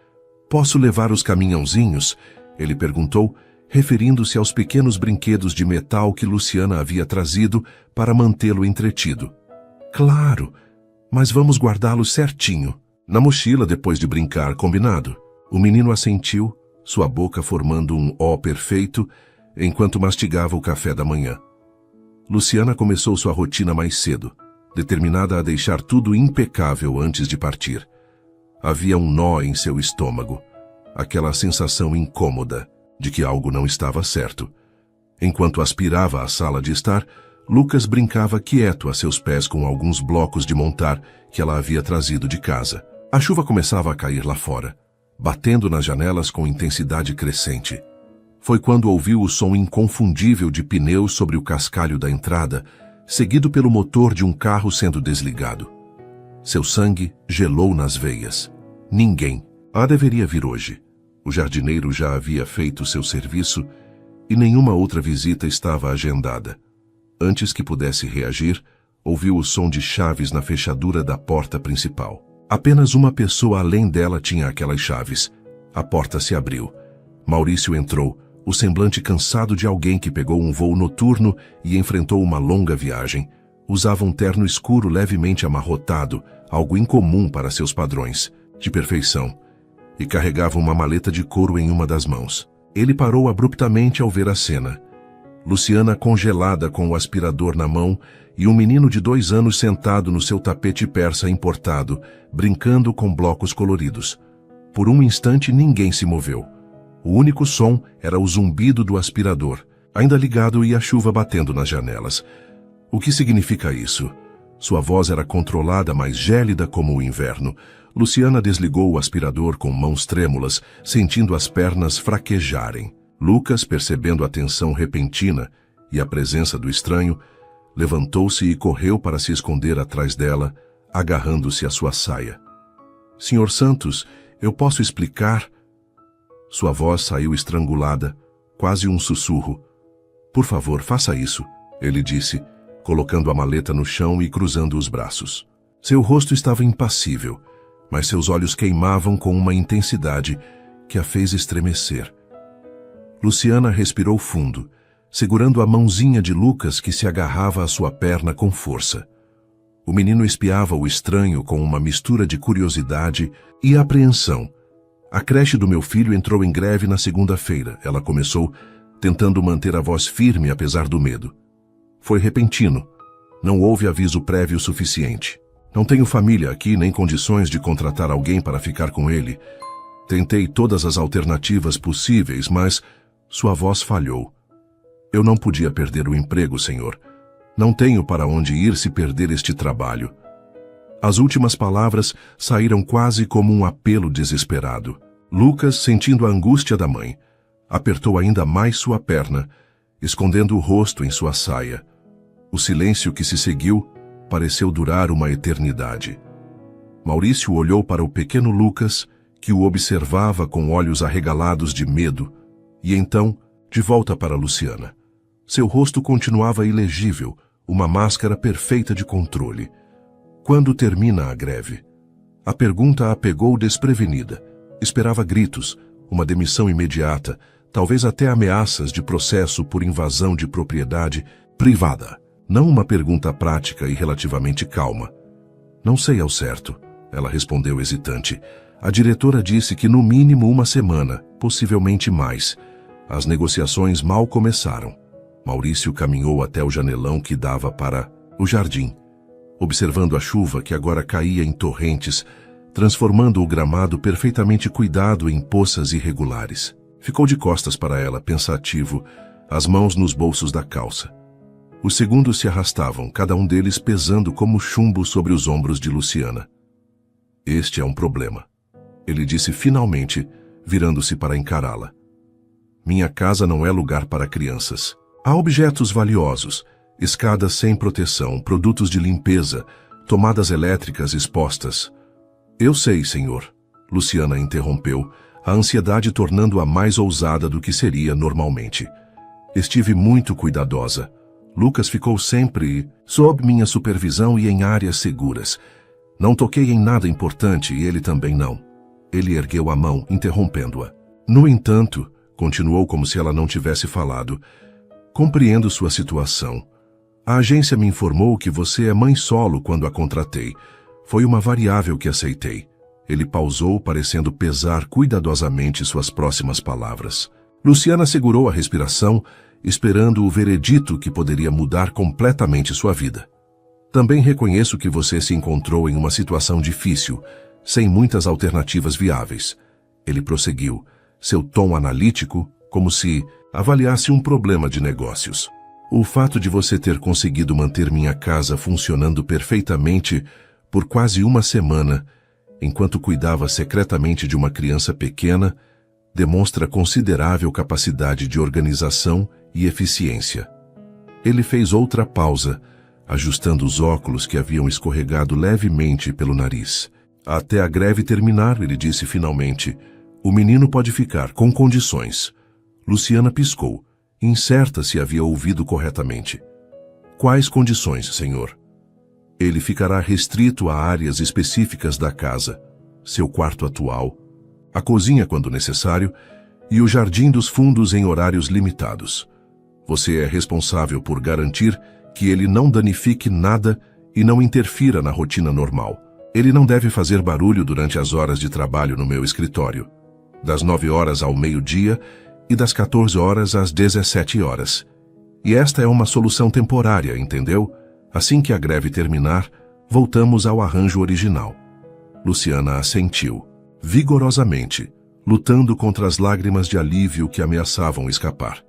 Posso levar os caminhãozinhos?" ele perguntou, referindo-se aos pequenos brinquedos de metal que Luciana havia trazido para mantê-lo entretido. Claro, mas vamos guardá-los certinho. Na mochila depois de brincar, combinado? O menino assentiu, sua boca formando um O perfeito, enquanto mastigava o café da manhã. Luciana começou sua rotina mais cedo, determinada a deixar tudo impecável antes de partir. Havia um nó em seu estômago, aquela sensação incômoda de que algo não estava certo. Enquanto aspirava a sala de estar, Lucas brincava quieto a seus pés com alguns blocos de montar que ela havia trazido de casa. A chuva começava a cair lá fora, batendo nas janelas com intensidade crescente. Foi quando ouviu o som inconfundível de pneus sobre o cascalho da entrada, seguido pelo motor de um carro sendo desligado. Seu sangue gelou nas veias. Ninguém. Deveria vir hoje. O jardineiro já havia feito seu serviço e nenhuma outra visita estava agendada. Antes que pudesse reagir, ouviu o som de chaves na fechadura da porta principal. Apenas uma pessoa além dela tinha aquelas chaves. A porta se abriu. Maurício entrou, o semblante cansado de alguém que pegou um voo noturno e enfrentou uma longa viagem. Usava um terno escuro levemente amarrotado, algo incomum para seus padrões, de perfeição, e carregava uma maleta de couro em uma das mãos. Ele parou abruptamente ao ver a cena. Luciana congelada com o aspirador na mão e um menino de 2 anos sentado no seu tapete persa importado, brincando com blocos coloridos. Por um instante ninguém se moveu. O único som era o zumbido do aspirador, ainda ligado, e a chuva batendo nas janelas. O que significa isso? Sua voz era controlada, mas gélida como o inverno. Luciana desligou o aspirador com mãos trêmulas, sentindo as pernas fraquejarem. Lucas, percebendo a tensão repentina e a presença do estranho, levantou-se e correu para se esconder atrás dela, agarrando-se à sua saia. Senhor Santos, eu posso explicar? Sua voz saiu estrangulada, quase um sussurro. Por favor, faça isso, ele disse, colocando a maleta no chão e cruzando os braços. Seu rosto estava impassível, mas seus olhos queimavam com uma intensidade que a fez estremecer. Luciana respirou fundo, segurando a mãozinha de Lucas que se agarrava à sua perna com força. O menino espiava o estranho com uma mistura de curiosidade e apreensão. A creche do meu filho entrou em greve na segunda-feira, ela começou, tentando manter a voz firme apesar do medo. Foi repentino. Não houve aviso prévio suficiente. Não tenho família aqui nem condições de contratar alguém para ficar com ele. Tentei todas as alternativas possíveis, mas sua voz falhou. Eu não podia perder o emprego, senhor. Não tenho para onde ir se perder este trabalho. As últimas palavras saíram quase como um apelo desesperado. Lucas, sentindo a angústia da mãe, apertou ainda mais sua perna, escondendo o rosto em sua saia. O silêncio que se seguiu pareceu durar uma eternidade. Maurício olhou para o pequeno Lucas, que o observava com olhos arregalados de medo, e então, de volta para Luciana. Seu rosto continuava ilegível, uma máscara perfeita de controle. Quando termina a greve? A pergunta a pegou desprevenida. Esperava gritos, uma demissão imediata, talvez até ameaças de processo por invasão de propriedade privada. Não uma pergunta prática e relativamente calma. Não sei ao certo, ela respondeu hesitante. A diretora disse que no mínimo 1 semana, possivelmente mais. As negociações mal começaram. Maurício caminhou até o janelão que dava para o jardim, observando a chuva que agora caía em torrentes, transformando o gramado perfeitamente cuidado em poças irregulares. Ficou de costas para ela, pensativo, as mãos nos bolsos da calça. Os segundos se arrastavam, cada um deles pesando como chumbo sobre os ombros de Luciana. Este é um problema, ele disse finalmente, virando-se para encará-la. Minha casa não é lugar para crianças. Há objetos valiosos, escadas sem proteção, produtos de limpeza, tomadas elétricas expostas. Eu sei, senhor, Luciana interrompeu, a ansiedade tornando-a mais ousada do que seria normalmente. Estive muito cuidadosa. Lucas ficou sempre sob minha supervisão e em áreas seguras. Não toquei em nada importante e ele também não. Ele ergueu a mão, interrompendo-a. No entanto, continuou como se ela não tivesse falado, compreendo sua situação. A agência me informou que você é mãe solo quando a contratei. Foi uma variável que aceitei. Ele pausou, parecendo pesar cuidadosamente suas próximas palavras. Luciana segurou a respiração, esperando o veredito que poderia mudar completamente sua vida. Também reconheço que você se encontrou em uma situação difícil, sem muitas alternativas viáveis. Ele prosseguiu, seu tom analítico, como se avaliasse um problema de negócios. O fato de você ter conseguido manter minha casa funcionando perfeitamente por quase uma semana, enquanto cuidava secretamente de uma criança pequena, demonstra considerável capacidade de organização e eficiência. Ele fez outra pausa, ajustando os óculos que haviam escorregado levemente pelo nariz. Até a greve terminar, ele disse finalmente, o menino pode ficar, com condições. Luciana piscou, incerta se havia ouvido corretamente. Quais condições, senhor? Ele ficará restrito a áreas específicas da casa, seu quarto atual, a cozinha quando necessário e o jardim dos fundos em horários limitados. Você é responsável por garantir que ele não danifique nada e não interfira na rotina normal. Ele não deve fazer barulho durante as horas de trabalho no meu escritório, das 9 horas ao meio-dia e das 14 horas às 17 horas. E esta é uma solução temporária, entendeu? Assim que a greve terminar, voltamos ao arranjo original. Luciana assentiu, vigorosamente, lutando contra as lágrimas de alívio que ameaçavam escapar.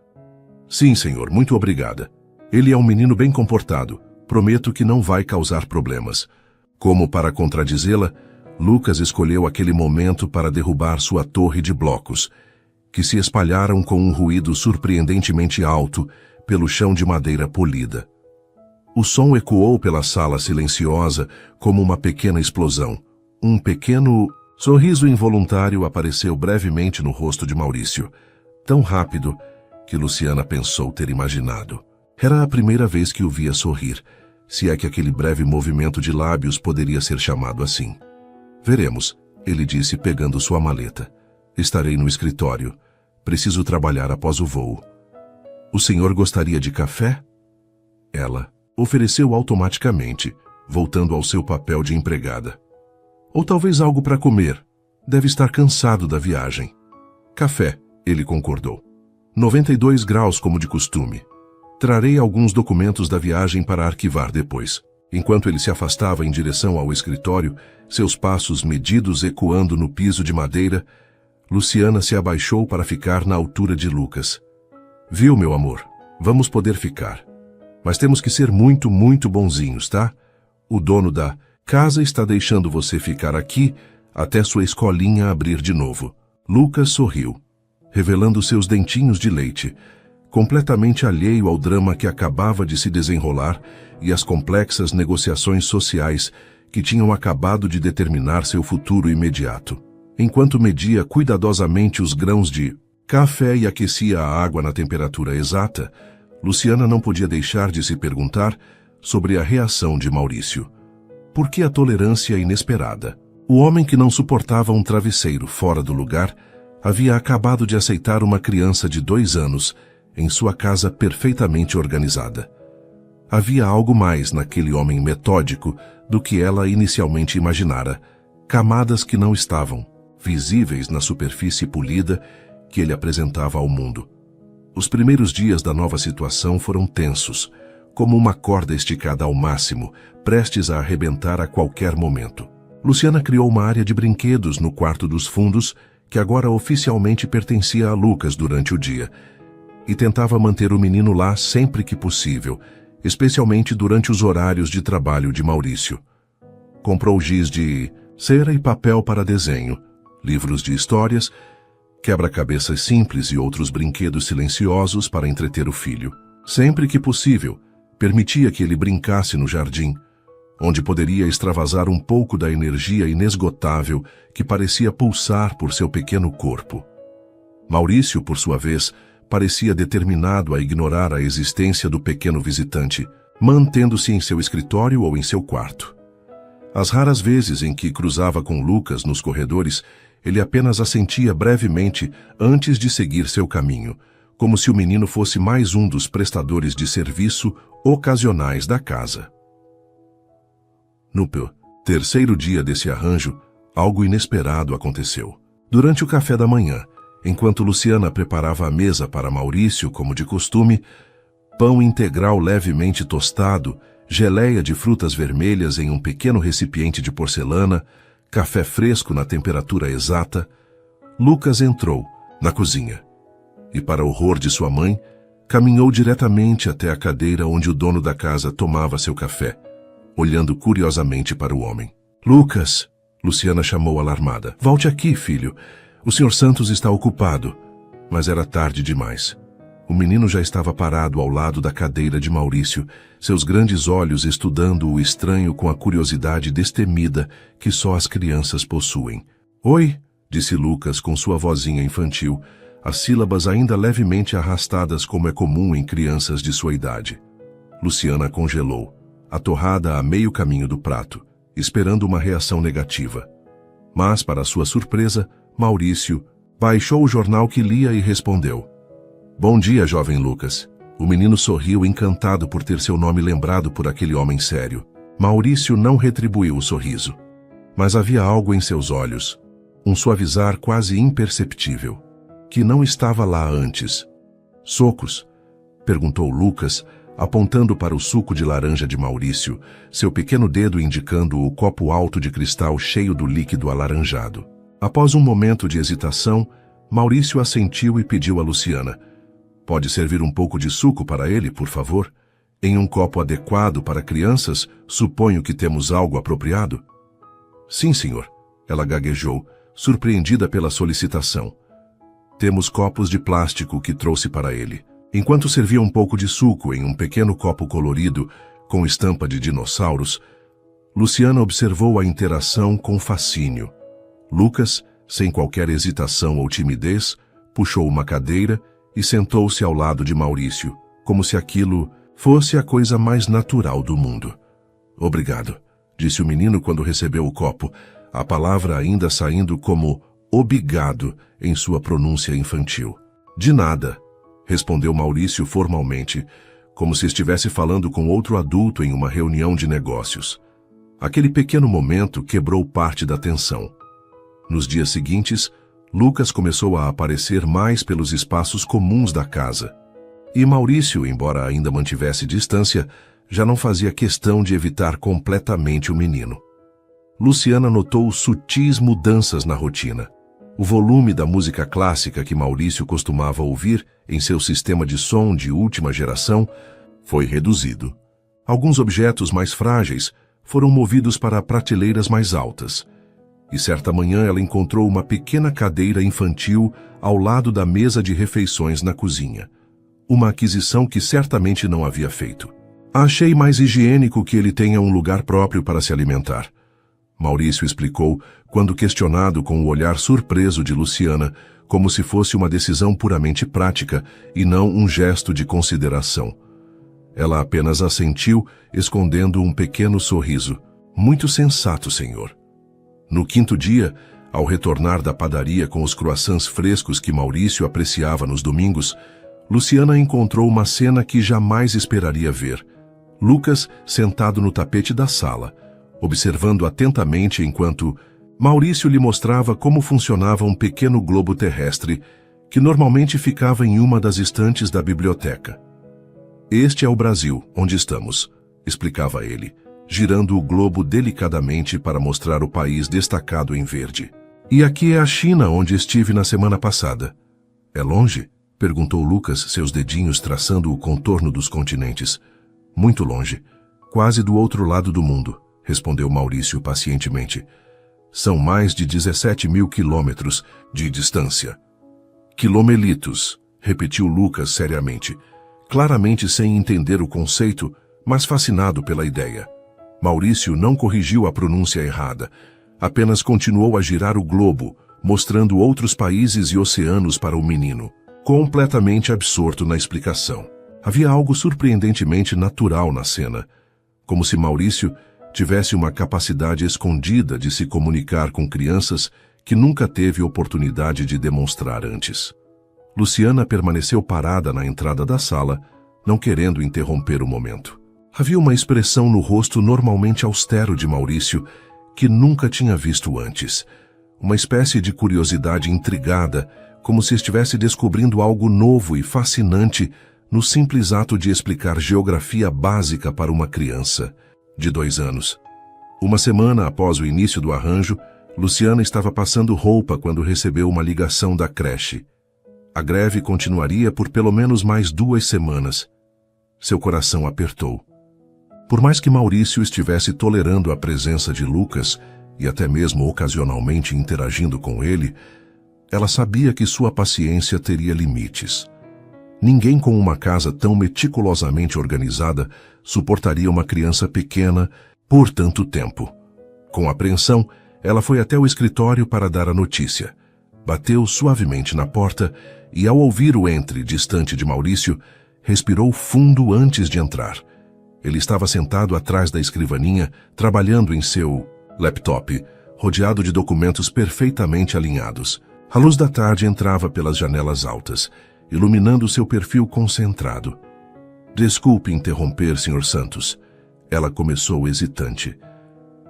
Sim, senhor, muito obrigada. Ele é um menino bem comportado. Prometo que não vai causar problemas. Como para contradizê-la, Lucas escolheu aquele momento para derrubar sua torre de blocos, que se espalharam com um ruído surpreendentemente alto pelo chão de madeira polida. O som ecoou pela sala silenciosa como uma pequena explosão. Um pequeno sorriso involuntário apareceu brevemente no rosto de Maurício, tão rápido que Luciana pensou ter imaginado. Era a primeira vez que o via sorrir, se é que aquele breve movimento de lábios poderia ser chamado assim. Veremos, ele disse pegando sua maleta. Estarei no escritório. Preciso trabalhar após o voo. O senhor gostaria de café? Ela ofereceu automaticamente, voltando ao seu papel de empregada. Ou talvez algo para comer. Deve estar cansado da viagem. Café, ele concordou. 92 graus como de costume. Trarei alguns documentos da viagem para arquivar depois. Enquanto ele se afastava em direção ao escritório, seus passos medidos ecoando no piso de madeira, Luciana se abaixou para ficar na altura de Lucas. Viu, meu amor? Vamos poder ficar. Mas temos que ser muito, muito bonzinhos, tá? O dono da casa está deixando você ficar aqui até sua escolinha abrir de novo. Lucas sorriu, revelando seus dentinhos de leite, completamente alheio ao drama que acabava de se desenrolar e às complexas negociações sociais que tinham acabado de determinar seu futuro imediato. Enquanto media cuidadosamente os grãos de café e aquecia a água na temperatura exata, Luciana não podia deixar de se perguntar sobre a reação de Maurício. Por que a tolerância inesperada? O homem que não suportava um travesseiro fora do lugar havia acabado de aceitar uma criança de 2 anos em sua casa perfeitamente organizada. Havia algo mais naquele homem metódico do que ela inicialmente imaginara, camadas que não estavam visíveis na superfície polida que ele apresentava ao mundo. Os primeiros dias da nova situação foram tensos, como uma corda esticada ao máximo, prestes a arrebentar a qualquer momento. Luciana criou uma área de brinquedos no quarto dos fundos, que agora oficialmente pertencia a Lucas durante o dia, e tentava manter o menino lá sempre que possível, especialmente durante os horários de trabalho de Maurício. Comprou giz de cera e papel para desenho, livros de histórias, quebra-cabeças simples e outros brinquedos silenciosos para entreter o filho. Sempre que possível, permitia que ele brincasse no jardim, onde poderia extravasar um pouco da energia inesgotável que parecia pulsar por seu pequeno corpo. Maurício, por sua vez, parecia determinado a ignorar a existência do pequeno visitante, mantendo-se em seu escritório ou em seu quarto. As raras vezes em que cruzava com Lucas nos corredores, ele apenas assentia brevemente antes de seguir seu caminho, como se o menino fosse mais um dos prestadores de serviço ocasionais da casa. No terceiro dia desse arranjo, algo inesperado aconteceu. Durante o café da manhã, enquanto Luciana preparava a mesa para Maurício, como de costume, pão integral levemente tostado, geleia de frutas vermelhas em um pequeno recipiente de porcelana, café fresco na temperatura exata, Lucas entrou na cozinha e, para horror de sua mãe, caminhou diretamente até a cadeira onde o dono da casa tomava seu café, olhando curiosamente para o homem. "Lucas!" Luciana chamou alarmada. "Volte aqui, filho. O Sr. Santos está ocupado." Mas era tarde demais. O menino já estava parado ao lado da cadeira de Maurício, seus grandes olhos estudando o estranho com a curiosidade destemida que só as crianças possuem. "Oi!" disse Lucas com sua vozinha infantil, as sílabas ainda levemente arrastadas como é comum em crianças de sua idade. Luciana congelou, atorrada a meio caminho do prato, esperando uma reação negativa. Mas, para sua surpresa, Maurício baixou o jornal que lia e respondeu. "Bom dia, jovem Lucas." O menino sorriu encantado por ter seu nome lembrado por aquele homem sério. Maurício não retribuiu o sorriso. Mas havia algo em seus olhos, um suavizar quase imperceptível, que não estava lá antes. "Socos?" perguntou Lucas, apontando para o suco de laranja de Maurício, seu pequeno dedo indicando o copo alto de cristal cheio do líquido alaranjado. Após um momento de hesitação, Maurício assentiu e pediu a Luciana: "Pode servir um pouco de suco para ele, por favor? Em um copo adequado para crianças, suponho que temos algo apropriado?" "Sim, senhor," ela gaguejou, surpreendida pela solicitação. "Temos copos de plástico que trouxe para ele." Enquanto servia um pouco de suco em um pequeno copo colorido, com estampa de dinossauros, Luciana observou a interação com fascínio. Lucas, sem qualquer hesitação ou timidez, puxou uma cadeira e sentou-se ao lado de Maurício, como se aquilo fosse a coisa mais natural do mundo. "Obrigado", disse o menino quando recebeu o copo, a palavra ainda saindo como "obrigado" em sua pronúncia infantil. "De nada", respondeu Maurício formalmente, como se estivesse falando com outro adulto em uma reunião de negócios. Aquele pequeno momento quebrou parte da tensão. Nos dias seguintes, Lucas começou a aparecer mais pelos espaços comuns da casa. E Maurício, embora ainda mantivesse distância, já não fazia questão de evitar completamente o menino. Luciana notou sutis mudanças na rotina. O volume da música clássica que Maurício costumava ouvir em seu sistema de som de última geração foi reduzido. Alguns objetos mais frágeis foram movidos para prateleiras mais altas. E certa manhã ela encontrou uma pequena cadeira infantil ao lado da mesa de refeições na cozinha. Uma aquisição que certamente não havia feito. "Achei mais higiênico que ele tenha um lugar próprio para se alimentar", Maurício explicou, quando questionado com o olhar surpreso de Luciana, como se fosse uma decisão puramente prática e não um gesto de consideração. Ela apenas assentiu, escondendo um pequeno sorriso. "Muito sensato, senhor." No quinto dia, ao retornar da padaria com os croissants frescos que Maurício apreciava nos domingos, Luciana encontrou uma cena que jamais esperaria ver. Lucas sentado no tapete da sala, observando atentamente enquanto Maurício lhe mostrava como funcionava um pequeno globo terrestre que normalmente ficava em uma das estantes da biblioteca. "Este é o Brasil, onde estamos", explicava ele, girando o globo delicadamente para mostrar o país destacado em verde. "E aqui é a China, onde estive na semana passada." "É longe?" perguntou Lucas, seus dedinhos traçando o contorno dos continentes. "Muito longe, quase do outro lado do mundo", respondeu Maurício pacientemente. "São mais de 17.000 quilômetros de distância." "Quilomelitos", repetiu Lucas seriamente, claramente sem entender o conceito, mas fascinado pela ideia. Maurício não corrigiu a pronúncia errada, apenas continuou a girar o globo, mostrando outros países e oceanos para o menino, completamente absorto na explicação. Havia algo surpreendentemente natural na cena, como se Maurício tivesse uma capacidade escondida de se comunicar com crianças que nunca teve oportunidade de demonstrar antes. Luciana permaneceu parada na entrada da sala, não querendo interromper o momento. Havia uma expressão no rosto normalmente austero de Maurício que nunca tinha visto antes. Uma espécie de curiosidade intrigada, como se estivesse descobrindo algo novo e fascinante no simples ato de explicar geografia básica para uma criança de 2 anos. Uma semana após o início do arranjo, Luciana estava passando roupa quando recebeu uma ligação da creche. A greve continuaria por pelo menos mais 2 semanas. Seu coração apertou. Por mais que Maurício estivesse tolerando a presença de Lucas e até mesmo ocasionalmente interagindo com ele, ela sabia que sua paciência teria limites. Ninguém com uma casa tão meticulosamente organizada suportaria uma criança pequena por tanto tempo. Com apreensão, ela foi até o escritório para dar a notícia. Bateu suavemente na porta e, ao ouvir o entre distante de Maurício, respirou fundo antes de entrar. Ele estava sentado atrás da escrivaninha, trabalhando em seu laptop, rodeado de documentos perfeitamente alinhados. A luz da tarde entrava pelas janelas altas, iluminando seu perfil concentrado. Desculpe interromper, Sr. Santos. Ela começou hesitante.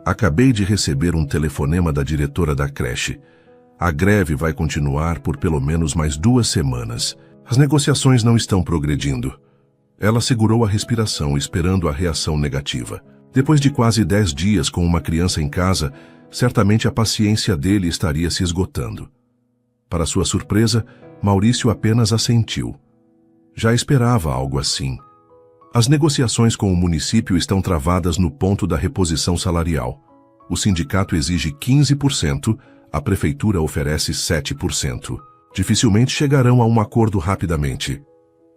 Acabei de receber um telefonema da diretora da creche. A greve vai continuar por pelo menos mais 2 semanas. As negociações não estão progredindo. Ela segurou a respiração, esperando a reação negativa. Depois de quase 10 dias com uma criança em casa, certamente a paciência dele estaria se esgotando. Para sua surpresa, Maurício apenas assentiu. Já esperava algo assim. As negociações com o município estão travadas no ponto da reposição salarial. O sindicato exige 15%, a prefeitura oferece 7%. Dificilmente chegarão a um acordo rapidamente.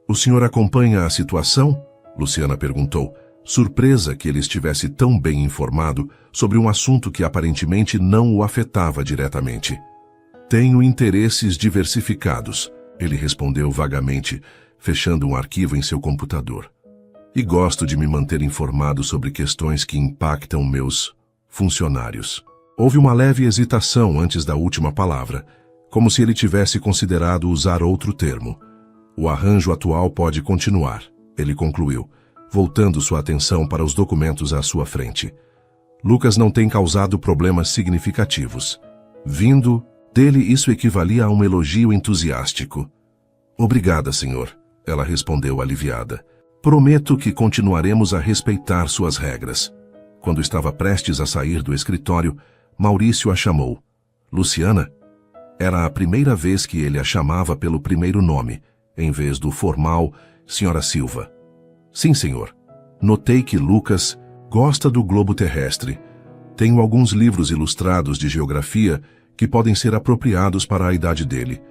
O senhor acompanha a situação? Luciana perguntou, surpresa que ele estivesse tão bem informado sobre um assunto que aparentemente não o afetava diretamente. Tenho interesses diversificados, ele respondeu vagamente, fechando um arquivo em seu computador. E gosto de me manter informado sobre questões que impactam meus funcionários. Houve uma leve hesitação antes da última palavra, como se ele tivesse considerado usar outro termo. O arranjo atual pode continuar, ele concluiu, voltando sua atenção para os documentos à sua frente. Lucas não tem causado problemas significativos. Vindo dele, isso equivalia a um elogio entusiástico. Obrigada, senhor, ela respondeu aliviada. Prometo que continuaremos a respeitar suas regras. Quando estava prestes a sair do escritório, Maurício a chamou. Luciana? Era a primeira vez que ele a chamava pelo primeiro nome, em vez do formal Senhora Silva. Sim, senhor. Notei que Lucas gosta do globo terrestre. Tenho alguns livros ilustrados de geografia que podem ser apropriados para a idade dele.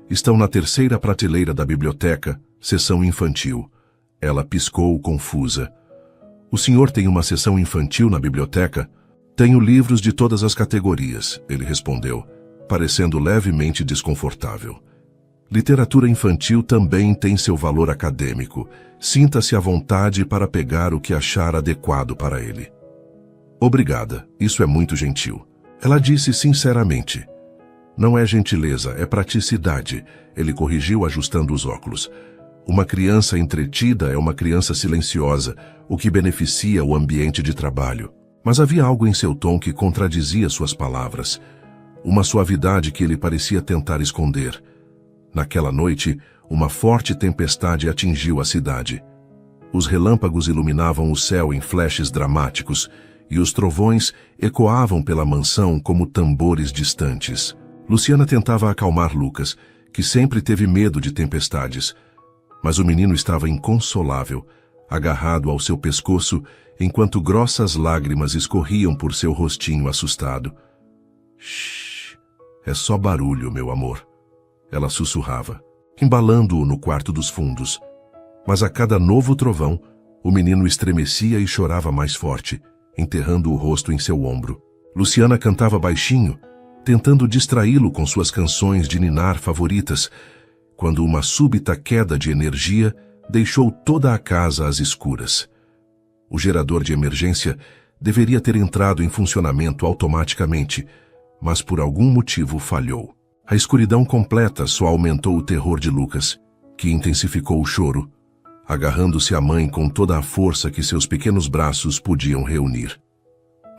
Estão na 3ª prateleira da biblioteca, seção infantil. Ela piscou confusa. O senhor tem uma seção infantil na biblioteca? Tenho livros de todas as categorias, ele respondeu, parecendo levemente desconfortável. Literatura infantil também tem seu valor acadêmico. Sinta-se à vontade para pegar o que achar adequado para ele. Obrigada, isso é muito gentil. Ela disse sinceramente. Não é gentileza, é praticidade, ele corrigiu ajustando os óculos. Uma criança entretida é uma criança silenciosa, o que beneficia o ambiente de trabalho. Mas havia algo em seu tom que contradizia suas palavras. Uma suavidade que ele parecia tentar esconder. Naquela noite, uma forte tempestade atingiu a cidade. Os relâmpagos iluminavam o céu em flashes dramáticos e os trovões ecoavam pela mansão como tambores distantes. Luciana tentava acalmar Lucas, que sempre teve medo de tempestades, mas o menino estava inconsolável, agarrado ao seu pescoço, enquanto grossas lágrimas escorriam por seu rostinho assustado. Shhh, é só barulho, meu amor. Ela sussurrava, embalando-o no quarto dos fundos. Mas a cada novo trovão, o menino estremecia e chorava mais forte, enterrando o rosto em seu ombro. Luciana cantava baixinho, tentando distraí-lo com suas canções de ninar favoritas, quando uma súbita queda de energia deixou toda a casa às escuras. O gerador de emergência deveria ter entrado em funcionamento automaticamente, mas por algum motivo falhou. A escuridão completa só aumentou o terror de Lucas, que intensificou o choro. agarrando-se à mãe com toda a força que seus pequenos braços podiam reunir.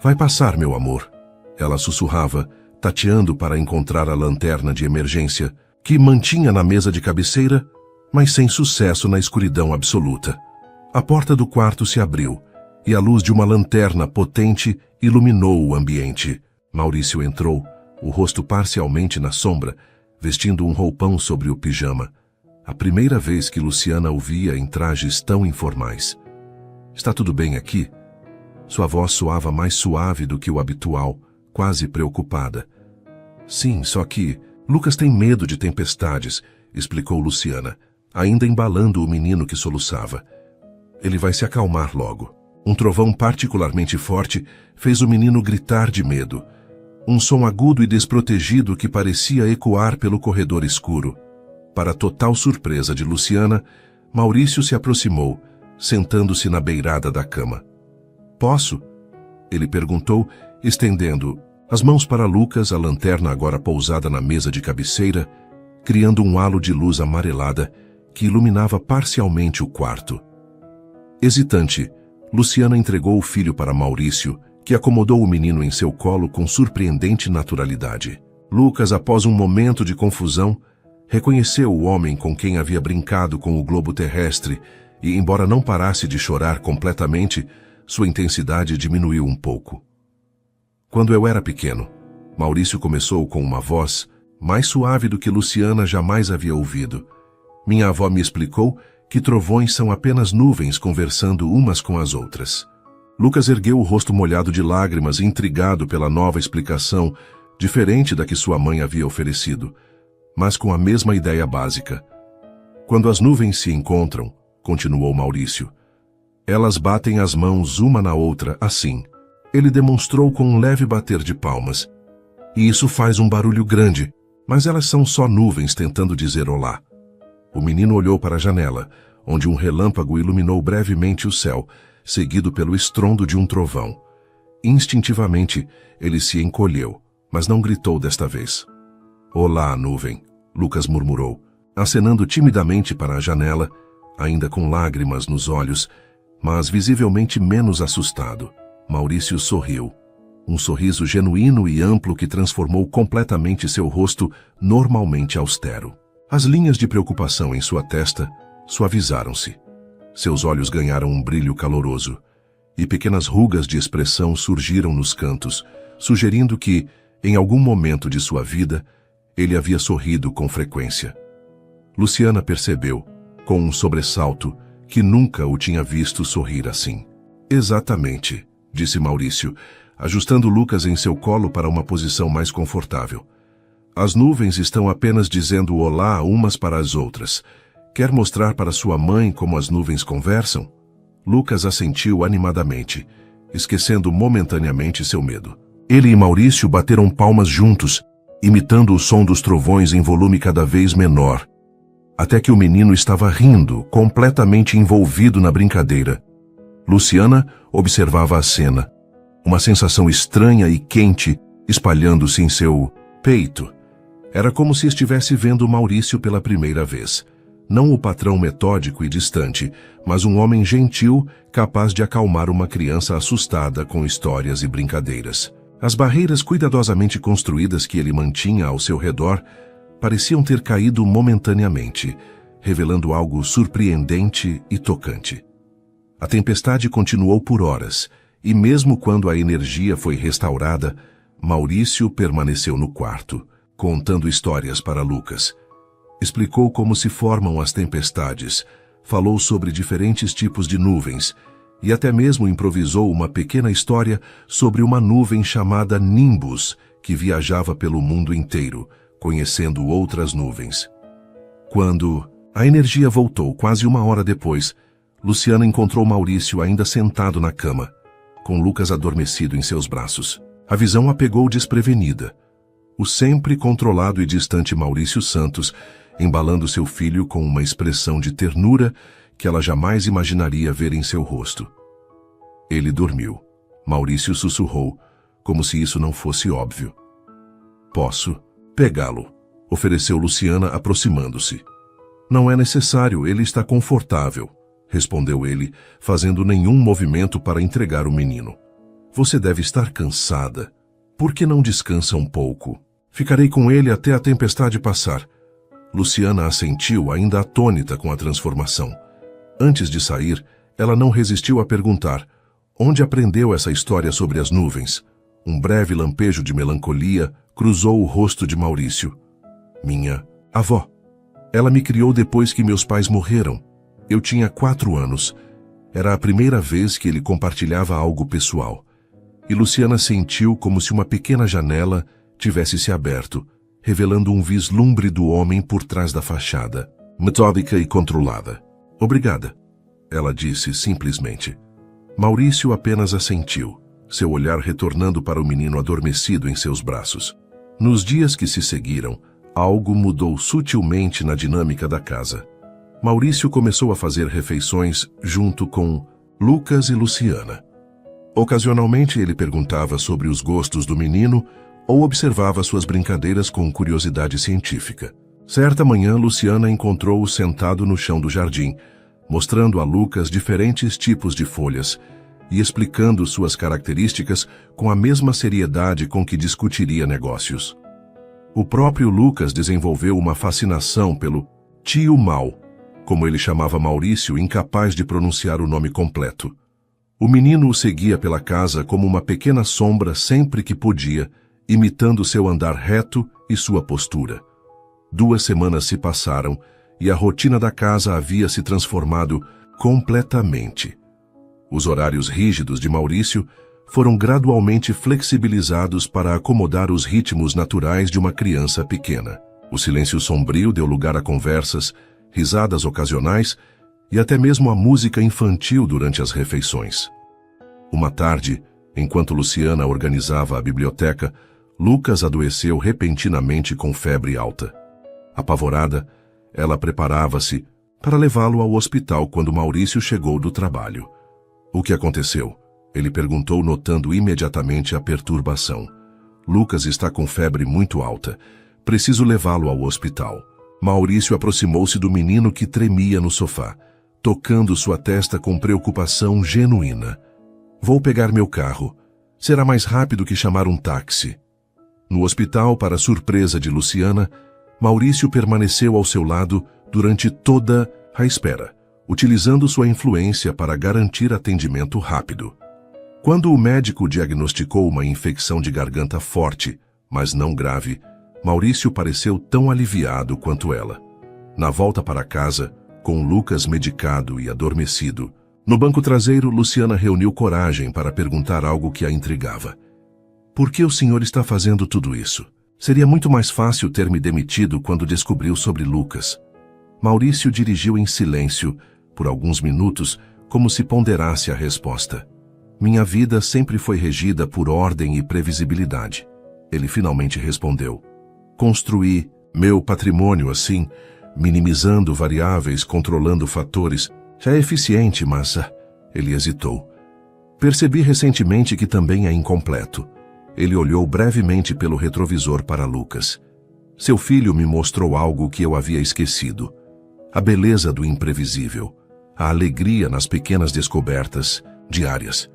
Vai passar, meu amor, ela sussurrava, tateando para encontrar a lanterna de emergência, que mantinha na mesa de cabeceira, mas sem sucesso na escuridão absoluta. A porta do quarto se abriu, e a luz de uma lanterna potente iluminou o ambiente. Maurício entrou, o rosto parcialmente na sombra, vestindo um roupão sobre o pijama. A primeira vez que Luciana o via em trajes tão informais. Está tudo bem aqui? Sua voz soava mais suave do que o habitual, quase preocupada. Sim, só que Lucas tem medo de tempestades, explicou Luciana, ainda embalando o menino que soluçava. Ele vai se acalmar logo. Um trovão particularmente forte fez o menino gritar de medo. Um som agudo e desprotegido que parecia ecoar pelo corredor escuro. Para total surpresa de Luciana, Maurício se aproximou, sentando-se na beirada da cama. Posso? Ele perguntou, estendendo as mãos para Lucas, a lanterna agora pousada na mesa de cabeceira, criando um halo de luz amarelada que iluminava parcialmente o quarto. Hesitante, Luciana entregou o filho para Maurício, que acomodou o menino em seu colo com surpreendente naturalidade. Lucas, após um momento de confusão, reconheceu o homem com quem havia brincado com o globo terrestre e, embora não parasse de chorar completamente, sua intensidade diminuiu um pouco. Quando eu era pequeno, Maurício começou com uma voz mais suave do que Luciana jamais havia ouvido. Minha avó me explicou que trovões são apenas nuvens conversando umas com as outras. Lucas ergueu o rosto molhado de lágrimas, intrigado pela nova explicação, diferente da que sua mãe havia oferecido, mas com a mesma ideia básica. Quando as nuvens se encontram, continuou Maurício, elas batem as mãos uma na outra assim. Ele demonstrou com um leve bater de palmas. E isso faz um barulho grande, mas elas são só nuvens tentando dizer olá. O menino olhou para a janela, onde um relâmpago iluminou brevemente o céu, seguido pelo estrondo de um trovão. Instintivamente, ele se encolheu, mas não gritou desta vez. Olá, nuvem, Lucas murmurou, acenando timidamente para a janela, ainda com lágrimas nos olhos, mas visivelmente menos assustado. Maurício sorriu. Um sorriso genuíno e amplo que transformou completamente seu rosto normalmente austero. As linhas de preocupação em sua testa suavizaram-se. Seus olhos ganharam um brilho caloroso, e pequenas rugas de expressão surgiram nos cantos, sugerindo que, em algum momento de sua vida, ele havia sorrido com frequência. Luciana percebeu, com um sobressalto, que nunca o tinha visto sorrir assim. Exatamente, disse Maurício, ajustando Lucas em seu colo para uma posição mais confortável. As nuvens estão apenas dizendo olá umas para as outras. Quer mostrar para sua mãe como as nuvens conversam? Lucas assentiu animadamente, esquecendo momentaneamente seu medo. Ele e Maurício bateram palmas juntos, imitando o som dos trovões em volume cada vez menor, até que o menino estava rindo, completamente envolvido na brincadeira. Luciana observava a cena, uma sensação estranha e quente espalhando-se em seu peito. Era como se estivesse vendo Maurício pela primeira vez. Não o patrão metódico e distante, mas um homem gentil, capaz de acalmar uma criança assustada com histórias e brincadeiras. As barreiras cuidadosamente construídas que ele mantinha ao seu redor pareciam ter caído momentaneamente, revelando algo surpreendente e tocante. A tempestade continuou por horas, e mesmo quando a energia foi restaurada, Maurício permaneceu no quarto, contando histórias para Lucas. Explicou como se formam as tempestades, falou sobre diferentes tipos de nuvens, e até mesmo improvisou uma pequena história sobre uma nuvem chamada Nimbus, que viajava pelo mundo inteiro, conhecendo outras nuvens. Quando a energia voltou quase uma hora depois, Luciana encontrou Maurício ainda sentado na cama, com Lucas adormecido em seus braços. A visão a pegou desprevenida. O sempre controlado e distante Maurício Santos, embalando seu filho com uma expressão de ternura que ela jamais imaginaria ver em seu rosto. Ele dormiu. Maurício sussurrou, como se isso não fosse óbvio. Posso pegá-lo, ofereceu Luciana aproximando-se. Não é necessário, ele está confortável. respondeu ele, fazendo nenhum movimento para entregar o menino. Você deve estar cansada. Por que não descansa um pouco? Ficarei com ele até a tempestade passar. Luciana assentiu, ainda atônita com a transformação. Antes de sair, ela não resistiu a perguntar: onde aprendeu essa história sobre as nuvens? Um breve lampejo de melancolia cruzou o rosto de Maurício. Minha avó. Ela me criou depois que meus pais morreram. Eu tinha 4 anos. Era a primeira vez que ele compartilhava algo pessoal. E Luciana sentiu como se uma pequena janela tivesse se aberto, revelando um vislumbre do homem por trás da fachada, metódica e controlada. Obrigada, ela disse simplesmente. Maurício apenas assentiu, seu olhar retornando para o menino adormecido em seus braços. Nos dias que se seguiram, algo mudou sutilmente na dinâmica da casa. Maurício começou a fazer refeições junto com Lucas e Luciana. Ocasionalmente ele perguntava sobre os gostos do menino ou observava suas brincadeiras com curiosidade científica. Certa manhã, Luciana encontrou-o sentado no chão do jardim, mostrando a Lucas diferentes tipos de folhas e explicando suas características com a mesma seriedade com que discutiria negócios. O próprio Lucas desenvolveu uma fascinação pelo tio Mau, como ele chamava Maurício, incapaz de pronunciar o nome completo. O menino o seguia pela casa como uma pequena sombra sempre que podia, imitando seu andar reto e sua postura. 2 semanas se passaram e a rotina da casa havia se transformado completamente. Os horários rígidos de Maurício foram gradualmente flexibilizados para acomodar os ritmos naturais de uma criança pequena. O silêncio sombrio deu lugar a conversas, risadas ocasionais e até mesmo a música infantil durante as refeições. Uma tarde, enquanto Luciana organizava a biblioteca, Lucas adoeceu repentinamente com febre alta. Apavorada, ela preparava-se para levá-lo ao hospital quando Maurício chegou do trabalho. O que aconteceu? Ele perguntou, notando imediatamente a perturbação. Lucas está com febre muito alta. Preciso levá-lo ao hospital. Maurício aproximou-se do menino que tremia no sofá, tocando sua testa com preocupação genuína. Vou pegar meu carro. Será mais rápido que chamar um táxi. No hospital, para surpresa de Luciana, Maurício permaneceu ao seu lado durante toda a espera, utilizando sua influência para garantir atendimento rápido. Quando o médico diagnosticou uma infecção de garganta forte, mas não grave, Maurício pareceu tão aliviado quanto ela. Na volta para casa, com Lucas medicado e adormecido, no banco traseiro, Luciana reuniu coragem para perguntar algo que a intrigava. Por que o senhor está fazendo tudo isso? Seria muito mais fácil ter me demitido quando descobriu sobre Lucas. Maurício dirigiu em silêncio, por alguns minutos, como se ponderasse a resposta. Minha vida sempre foi regida por ordem e previsibilidade. Ele finalmente respondeu. Construí meu patrimônio assim, minimizando variáveis, controlando fatores. Já é eficiente, mas... Ele hesitou. Percebi recentemente que também é incompleto. Ele olhou brevemente pelo retrovisor para Lucas. Seu filho me mostrou algo que eu havia esquecido. A beleza do imprevisível. A alegria nas pequenas descobertas diárias.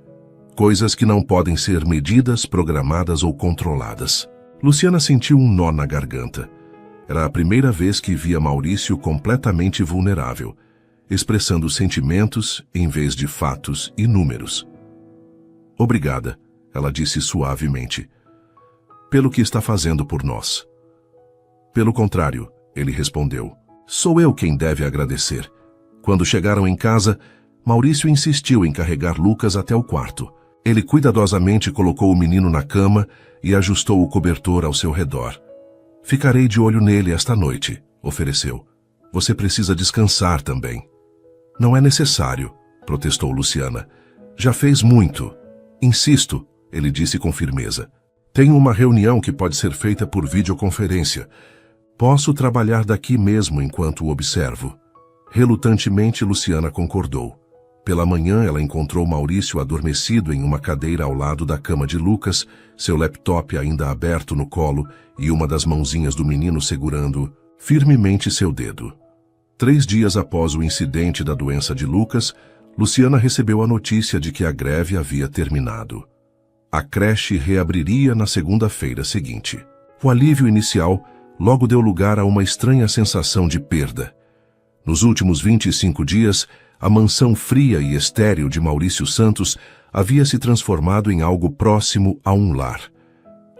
Coisas que não podem ser medidas, programadas ou controladas. Luciana sentiu um nó na garganta. Era a primeira vez que via Maurício completamente vulnerável, expressando sentimentos em vez de fatos e números. Obrigada, ela disse suavemente, pelo que está fazendo por nós. Pelo contrário, ele respondeu, sou eu quem deve agradecer. Quando chegaram em casa, Maurício insistiu em carregar Lucas até o quarto. Ele cuidadosamente colocou o menino na cama e ajustou o cobertor ao seu redor. Ficarei de olho nele esta noite, ofereceu. Você precisa descansar também. Não é necessário, protestou Luciana. Já fez muito. Insisto, ele disse com firmeza. Tenho uma reunião que pode ser feita por videoconferência. Posso trabalhar daqui mesmo enquanto o observo. Relutantemente, Luciana concordou. Pela manhã, ela encontrou Maurício adormecido em uma cadeira ao lado da cama de Lucas, seu laptop ainda aberto no colo e uma das mãozinhas do menino segurando firmemente seu dedo. 3 dias após o incidente da doença de Lucas, Luciana recebeu a notícia de que a greve havia terminado. A creche reabriria na segunda-feira seguinte. O alívio inicial logo deu lugar a uma estranha sensação de perda. Nos últimos 25 dias, a mansão fria e estéril de Maurício Santos havia se transformado em algo próximo a um lar.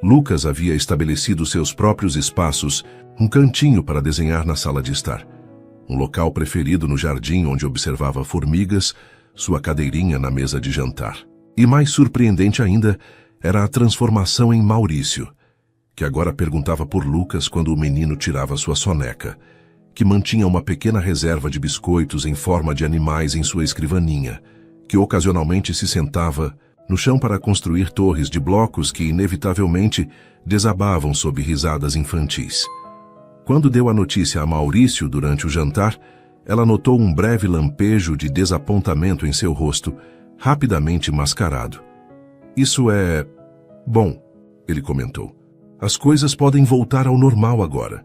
Lucas havia estabelecido seus próprios espaços, um cantinho para desenhar na sala de estar, um local preferido no jardim onde observava formigas, sua cadeirinha na mesa de jantar. E mais surpreendente ainda era a transformação em Maurício, que agora perguntava por Lucas quando o menino tirava sua soneca, que mantinha uma pequena reserva de biscoitos em forma de animais em sua escrivaninha, que ocasionalmente se sentava no chão para construir torres de blocos que inevitavelmente desabavam sob risadas infantis. Quando deu a notícia a Maurício durante o jantar, ela notou um breve lampejo de desapontamento em seu rosto, rapidamente mascarado. "Isso é... bom", ele comentou. "As coisas podem voltar ao normal agora."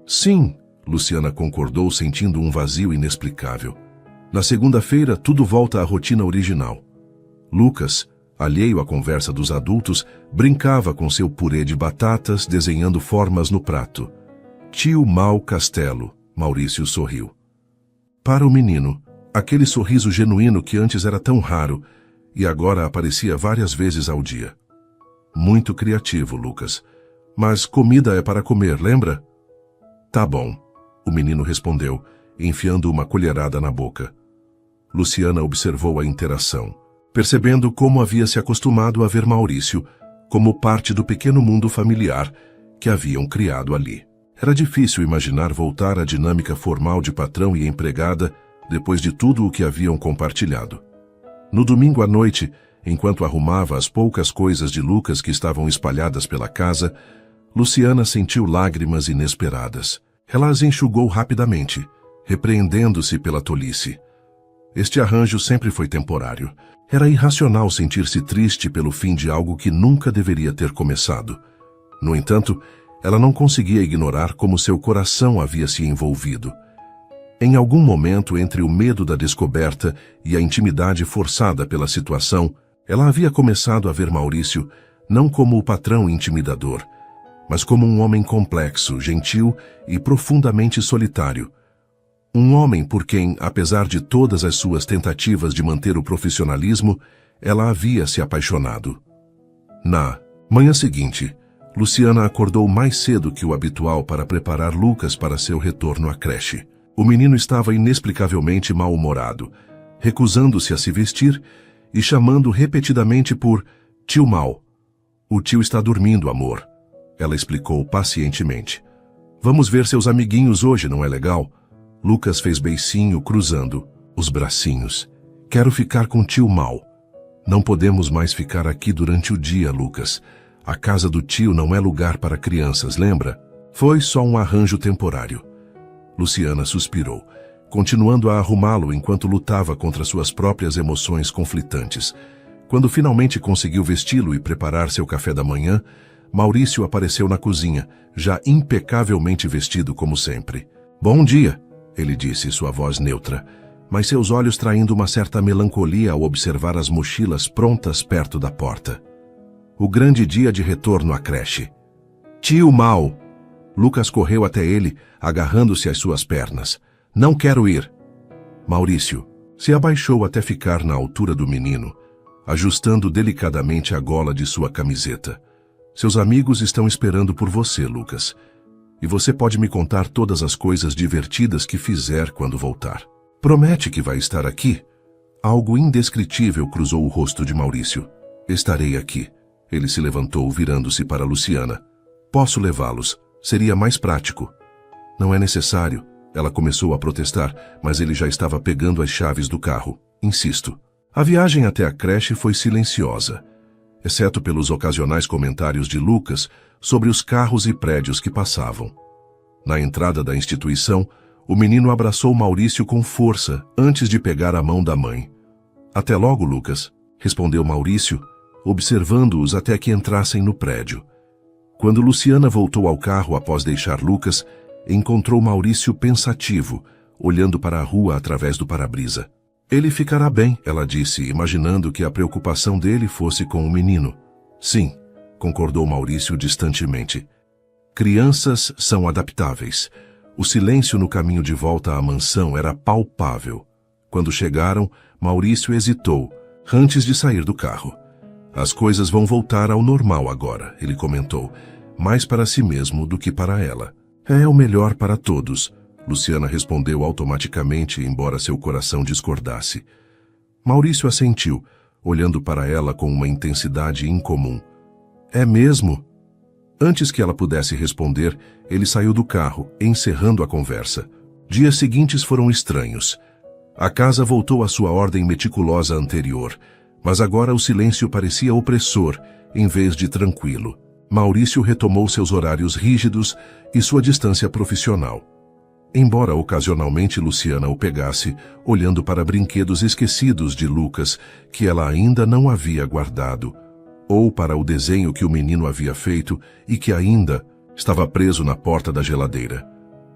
"Sim", Luciana concordou, sentindo um vazio inexplicável. "Na segunda-feira, tudo volta à rotina original." Lucas, alheio à conversa dos adultos, brincava com seu purê de batatas, desenhando formas no prato. "Tio Mau Castelo", Maurício sorriu. Para o menino, aquele sorriso genuíno que antes era tão raro e agora aparecia várias vezes ao dia. "Muito criativo, Lucas. Mas comida é para comer, lembra?" "Tá bom", o menino respondeu, enfiando uma colherada na boca. Luciana observou a interação, percebendo como havia se acostumado a ver Maurício como parte do pequeno mundo familiar que haviam criado ali. Era difícil imaginar voltar à dinâmica formal de patrão e empregada depois de tudo o que haviam compartilhado. No domingo à noite, enquanto arrumava as poucas coisas de Lucas que estavam espalhadas pela casa, Luciana sentiu lágrimas inesperadas. Ela as enxugou rapidamente, repreendendo-se pela tolice. Este arranjo sempre foi temporário. Era irracional sentir-se triste pelo fim de algo que nunca deveria ter começado. No entanto, ela não conseguia ignorar como seu coração havia se envolvido. Em algum momento, entre o medo da descoberta e a intimidade forçada pela situação, ela havia começado a ver Maurício não como o patrão intimidador, mas como um homem complexo, gentil e profundamente solitário. Um homem por quem, apesar de todas as suas tentativas de manter o profissionalismo, ela havia se apaixonado. Na manhã seguinte, Luciana acordou mais cedo que o habitual para preparar Lucas para seu retorno à creche. O menino estava inexplicavelmente mal-humorado, recusando-se a se vestir e chamando repetidamente por "tio Mau". "O tio está dormindo, amor", ela explicou pacientemente. "Vamos ver seus amiguinhos hoje, não é legal?" Lucas fez beicinho, cruzando os bracinhos. "Quero ficar com tio Mau." "Não podemos mais ficar aqui durante o dia, Lucas. A casa do tio não é lugar para crianças, lembra? Foi só um arranjo temporário." Luciana suspirou, continuando a arrumá-lo enquanto lutava contra suas próprias emoções conflitantes. Quando finalmente conseguiu vesti-lo e preparar seu café da manhã, Maurício apareceu na cozinha, já impecavelmente vestido como sempre. "Bom dia", ele disse, sua voz neutra, mas seus olhos traindo uma certa melancolia ao observar as mochilas prontas perto da porta. O grande dia de retorno à creche. "Tio Mau!" Lucas correu até ele, agarrando-se às suas pernas. "Não quero ir." Maurício se abaixou até ficar na altura do menino, ajustando delicadamente a gola de sua camiseta. "Seus amigos estão esperando por você, Lucas. E você pode me contar todas as coisas divertidas que fizer quando voltar. Promete que vai estar aqui?" Algo indescritível cruzou o rosto de Maurício. "Estarei aqui." Ele se levantou, virando-se para Luciana. "Posso levá-los. Seria mais prático." "Não é necessário." Ela começou a protestar, mas ele já estava pegando as chaves do carro. "Insisto." A viagem até a creche foi silenciosa, exceto pelos ocasionais comentários de Lucas sobre os carros e prédios que passavam. Na entrada da instituição, o menino abraçou Maurício com força antes de pegar a mão da mãe. "Até logo, Lucas", respondeu Maurício, observando-os até que entrassem no prédio. Quando Luciana voltou ao carro após deixar Lucas, encontrou Maurício pensativo, olhando para a rua através do para-brisa. Ele ficará bem, ela disse, imaginando que a preocupação dele fosse com o menino. Sim, concordou Maurício distantemente. Crianças são adaptáveis. O silêncio no caminho de volta à mansão era palpável. Quando chegaram, Maurício hesitou, antes de sair do carro. As coisas vão voltar ao normal agora, ele comentou, mais para si mesmo do que para ela. É o melhor para todos, Luciana respondeu automaticamente, embora seu coração discordasse. Maurício assentiu, olhando para ela com uma intensidade incomum. É mesmo? Antes que ela pudesse responder, ele saiu do carro, encerrando a conversa. Dias seguintes foram estranhos. A casa voltou à sua ordem meticulosa anterior, mas agora o silêncio parecia opressor, em vez de tranquilo. Maurício retomou seus horários rígidos e sua distância profissional. Embora ocasionalmente Luciana o pegasse, olhando para brinquedos esquecidos de Lucas, que ela ainda não havia guardado, ou para o desenho que o menino havia feito e que ainda estava preso na porta da geladeira.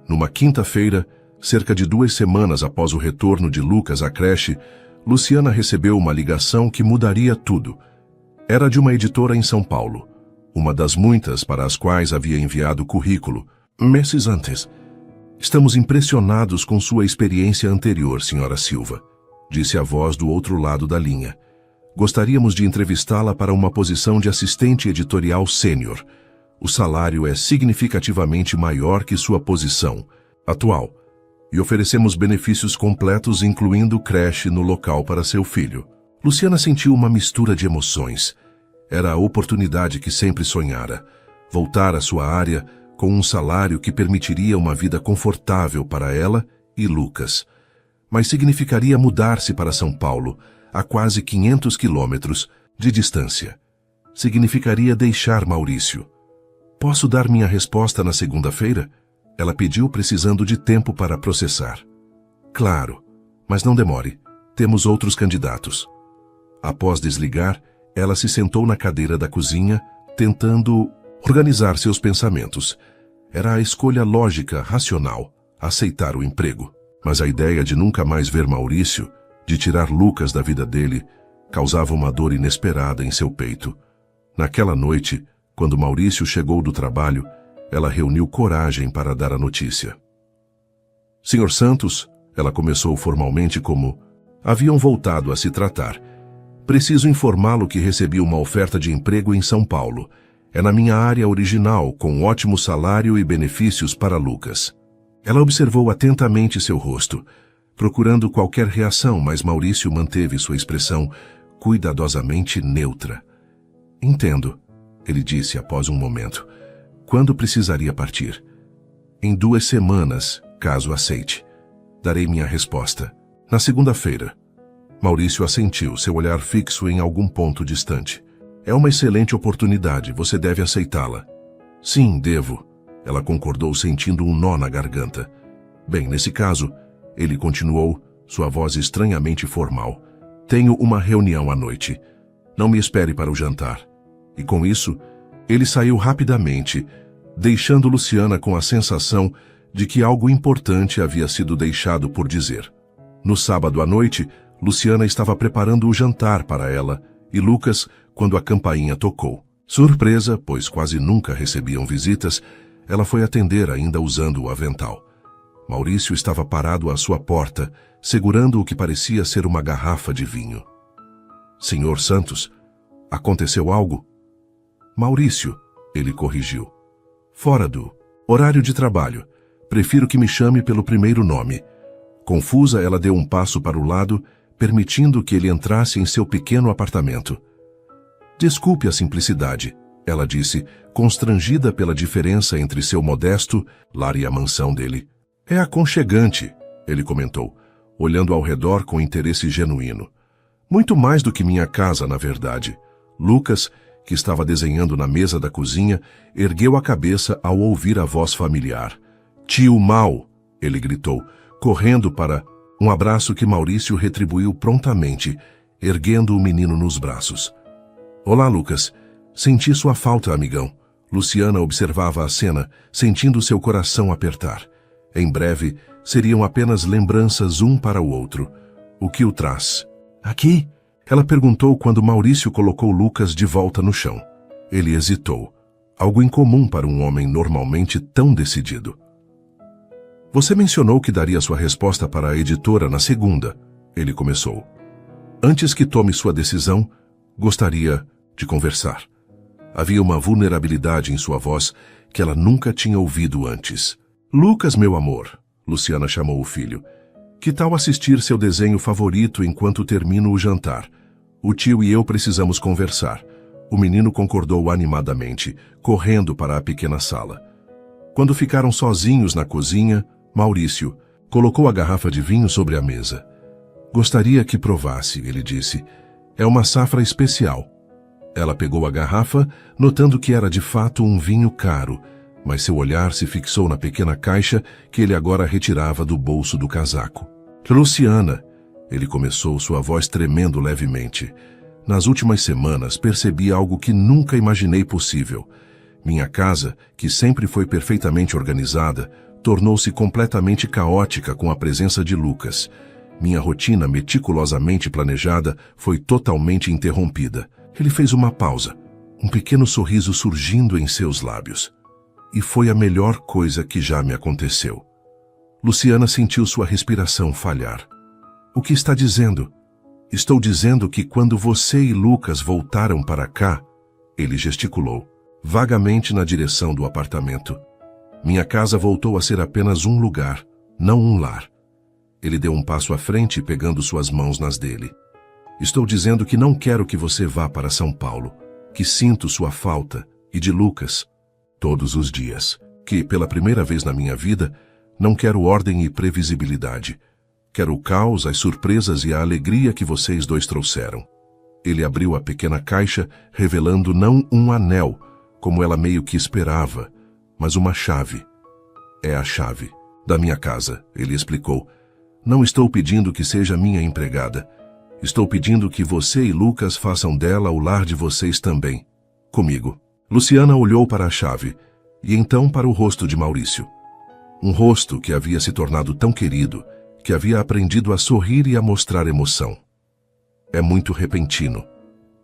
Numa quinta-feira, cerca de 2 semanas após o retorno de Lucas à creche, Luciana recebeu uma ligação que mudaria tudo. Era de uma editora em São Paulo, uma das muitas para as quais havia enviado currículo, meses antes. Estamos impressionados com sua experiência anterior, Sra. Silva, disse a voz do outro lado da linha. Gostaríamos de entrevistá-la para uma posição de assistente editorial sênior. O salário é significativamente maior que sua posição atual e oferecemos benefícios completos, incluindo creche no local para seu filho. Luciana sentiu uma mistura de emoções. Era a oportunidade que sempre sonhara, voltar à sua área com um salário que permitiria uma vida confortável para ela e Lucas. Mas significaria mudar-se para São Paulo, a quase 500 quilômetros de distância. Significaria deixar Maurício. Posso dar minha resposta na segunda-feira? Ela pediu, precisando de tempo para processar. Claro, mas não demore. Temos outros candidatos. Após desligar, ela se sentou na cadeira da cozinha, tentando organizar seus pensamentos. Era a escolha lógica, racional, aceitar o emprego. Mas a ideia de nunca mais ver Maurício, de tirar Lucas da vida dele, causava uma dor inesperada em seu peito. Naquela noite, quando Maurício chegou do trabalho, ela reuniu coragem para dar a notícia. Sr. Santos, ela começou formalmente como haviam voltado a se tratar. Preciso informá-lo que recebi uma oferta de emprego em São Paulo. É na minha área original, com ótimo salário e benefícios para Lucas. Ela observou atentamente seu rosto, procurando qualquer reação, mas Maurício manteve sua expressão cuidadosamente neutra. Entendo, ele disse após um momento. Quando precisaria partir? Em 2 semanas, caso aceite. Darei minha resposta. Na segunda-feira. Maurício assentiu, seu olhar fixo em algum ponto distante. É uma excelente oportunidade, você deve aceitá-la. Sim, devo. Ela concordou, sentindo um nó na garganta. Bem, nesse caso, ele continuou, sua voz estranhamente formal. Tenho uma reunião à noite. Não me espere para o jantar. E com isso, ele saiu rapidamente, deixando Luciana com a sensação de que algo importante havia sido deixado por dizer. No sábado à noite, Luciana estava preparando o jantar para ela e Lucas quando a campainha tocou. Surpresa, pois quase nunca recebiam visitas, ela foi atender ainda usando o avental. Maurício estava parado à sua porta, segurando o que parecia ser uma garrafa de vinho. Senhor Santos, aconteceu algo? Maurício, ele corrigiu. Fora do horário de trabalho. Prefiro que me chame pelo primeiro nome. Confusa, ela deu um passo para o lado, permitindo que ele entrasse em seu pequeno apartamento. Desculpe a simplicidade, ela disse, constrangida pela diferença entre seu modesto lar e a mansão dele. É aconchegante, ele comentou, olhando ao redor com interesse genuíno. Muito mais do que minha casa, na verdade. Lucas, que estava desenhando na mesa da cozinha, ergueu a cabeça ao ouvir a voz familiar. Tio Mau, ele gritou, correndo para um abraço que Maurício retribuiu prontamente, erguendo o menino nos braços. Olá, Lucas. Senti sua falta, amigão. Luciana observava a cena, sentindo seu coração apertar. Em breve, seriam apenas lembranças um para o outro. O que o traz? Aqui? Ela perguntou quando Maurício colocou Lucas de volta no chão. Ele hesitou. Algo incomum para um homem normalmente tão decidido. Você mencionou que daria sua resposta para a editora na segunda. Ele começou. Antes que tome sua decisão, gostaria de conversar. Havia uma vulnerabilidade em sua voz que ela nunca tinha ouvido antes. Lucas, meu amor, Luciana chamou o filho. Que tal assistir seu desenho favorito enquanto termino o jantar? O tio e eu precisamos conversar. O menino concordou animadamente, correndo para a pequena sala. Quando ficaram sozinhos na cozinha, Maurício colocou a garrafa de vinho sobre a mesa. Gostaria que provasse, ele disse. É uma safra especial. Ela pegou a garrafa, notando que era de fato um vinho caro, mas seu olhar se fixou na pequena caixa que ele agora retirava do bolso do casaco. Luciana, ele começou, sua voz tremendo levemente. Nas últimas semanas percebi algo que nunca imaginei possível. Minha casa, que sempre foi perfeitamente organizada, tornou-se completamente caótica com a presença de Lucas. Minha rotina meticulosamente planejada foi totalmente interrompida. Ele fez uma pausa, um pequeno sorriso surgindo em seus lábios. E foi a melhor coisa que já me aconteceu. Luciana sentiu sua respiração falhar. O que está dizendo? Estou dizendo que quando você e Lucas voltaram para cá, ele gesticulou, vagamente na direção do apartamento. Minha casa voltou a ser apenas um lugar, não um lar. Ele deu um passo à frente, pegando suas mãos nas dele. Estou dizendo que não quero que você vá para São Paulo, que sinto sua falta, e de Lucas, todos os dias, que, pela primeira vez na minha vida, não quero ordem e previsibilidade. Quero o caos, as surpresas e a alegria que vocês dois trouxeram. Ele abriu a pequena caixa, revelando não um anel, como ela meio que esperava, mas uma chave. É a chave da minha casa, ele explicou. Não estou pedindo que seja minha empregada. Estou pedindo que você e Lucas façam dela o lar de vocês também. Comigo. Luciana olhou para a chave, e então para o rosto de Maurício. Um rosto que havia se tornado tão querido, que havia aprendido a sorrir e a mostrar emoção. É muito repentino,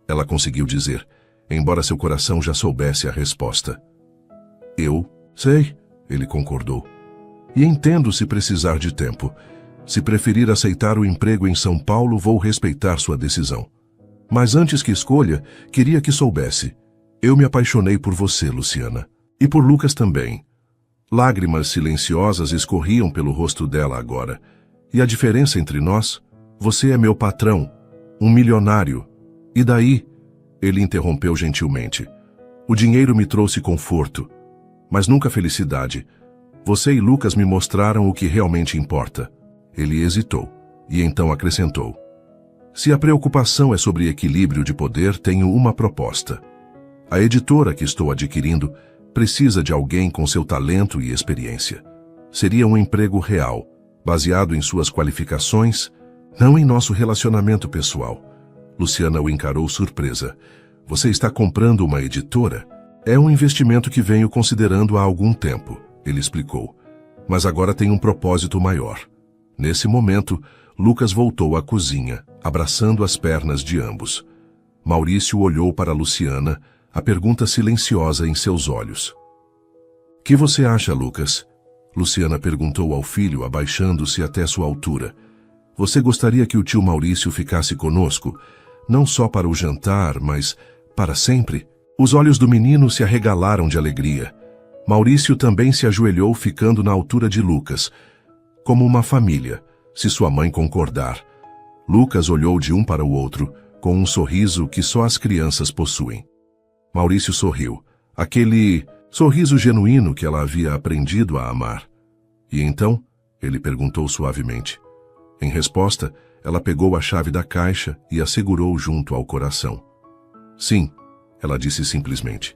ela conseguiu dizer, embora seu coração já soubesse a resposta. Eu sei, ele concordou. E entendo se precisar de tempo. Se preferir aceitar o emprego em São Paulo, vou respeitar sua decisão. Mas antes que escolha, queria que soubesse. Eu me apaixonei por você, Luciana. E por Lucas também. Lágrimas silenciosas escorriam pelo rosto dela agora. E a diferença entre nós? Você é meu patrão, um milionário. E daí? Ele interrompeu gentilmente. O dinheiro me trouxe conforto, mas nunca felicidade. Você e Lucas me mostraram o que realmente importa. Ele hesitou, e então acrescentou. Se a preocupação é sobre equilíbrio de poder, tenho uma proposta. A editora que estou adquirindo precisa de alguém com seu talento e experiência. Seria um emprego real, baseado em suas qualificações, não em nosso relacionamento pessoal. Luciana o encarou surpresa. Você está comprando uma editora? É um investimento que venho considerando há algum tempo, ele explicou. Mas agora tem um propósito maior. Nesse momento, Lucas voltou à cozinha, abraçando as pernas de ambos. Maurício olhou para Luciana, a pergunta silenciosa em seus olhos. Que você acha, Lucas? Luciana perguntou ao filho, abaixando-se até sua altura. Você gostaria que o tio Maurício ficasse conosco, não só para o jantar, mas para sempre? Os olhos do menino se arregalaram de alegria. Maurício também se ajoelhou, ficando na altura de Lucas, como uma família, se sua mãe concordar. Lucas olhou de um para o outro, com um sorriso que só as crianças possuem. Maurício sorriu, aquele sorriso genuíno que ela havia aprendido a amar. E então, ele perguntou suavemente. Em resposta, ela pegou a chave da caixa e a segurou junto ao coração. Sim, ela disse simplesmente.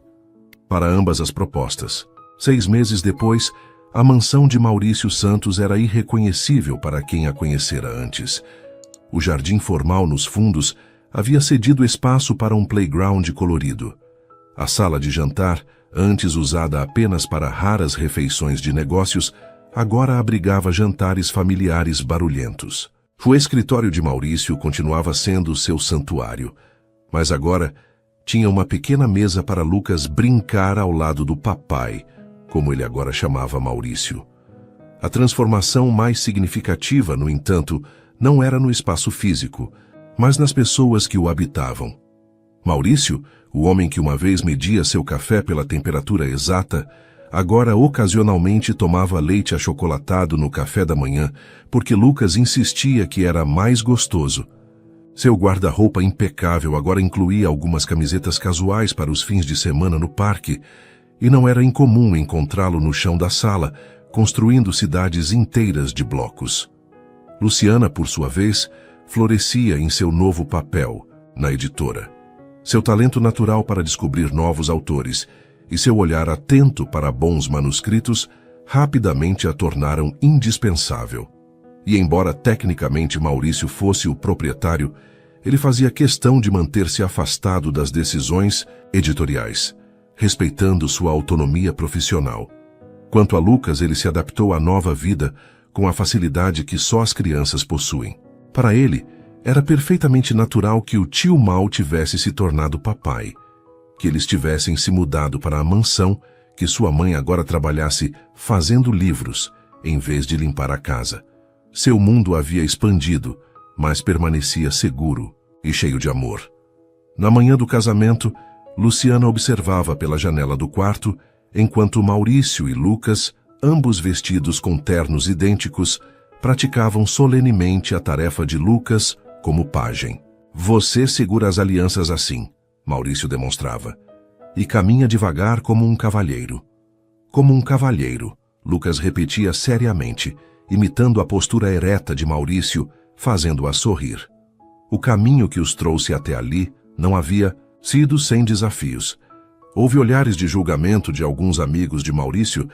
Para ambas as propostas. 6 meses depois, a mansão de Maurício Santos era irreconhecível para quem a conhecera antes. O jardim formal nos fundos havia cedido espaço para um playground colorido. A sala de jantar, antes usada apenas para raras refeições de negócios, agora abrigava jantares familiares barulhentos. O escritório de Maurício continuava sendo seu santuário, mas agora tinha uma pequena mesa para Lucas brincar ao lado do papai, como ele agora chamava Maurício. A transformação mais significativa, no entanto, não era no espaço físico, mas nas pessoas que o habitavam. Maurício, o homem que uma vez media seu café pela temperatura exata, agora ocasionalmente tomava leite achocolatado no café da manhã, porque Lucas insistia que era mais gostoso. Seu guarda-roupa impecável agora incluía algumas camisetas casuais para os fins de semana no parque, e não era incomum encontrá-lo no chão da sala, construindo cidades inteiras de blocos. Luciana, por sua vez, florescia em seu novo papel, na editora. Seu talento natural para descobrir novos autores e seu olhar atento para bons manuscritos rapidamente a tornaram indispensável. E embora tecnicamente Maurício fosse o proprietário, ele fazia questão de manter-se afastado das decisões editoriais, respeitando sua autonomia profissional. Quanto a Lucas, ele se adaptou à nova vida com a facilidade que só as crianças possuem. Para ele, era perfeitamente natural que o tio Mal tivesse se tornado papai, que eles tivessem se mudado para a mansão, que sua mãe agora trabalhasse fazendo livros, em vez de limpar a casa. Seu mundo havia expandido, mas permanecia seguro e cheio de amor. Na manhã do casamento, Luciana observava pela janela do quarto, enquanto Maurício e Lucas, ambos vestidos com ternos idênticos, praticavam solenemente a tarefa de Lucas como pajem. Você segura as alianças assim, Maurício demonstrava, e caminha devagar como um cavalheiro. Como um cavalheiro, Lucas repetia seriamente, imitando a postura ereta de Maurício, fazendo-a sorrir. O caminho que os trouxe até ali não havia sido sem desafios. Houve olhares de julgamento de alguns amigos de Maurício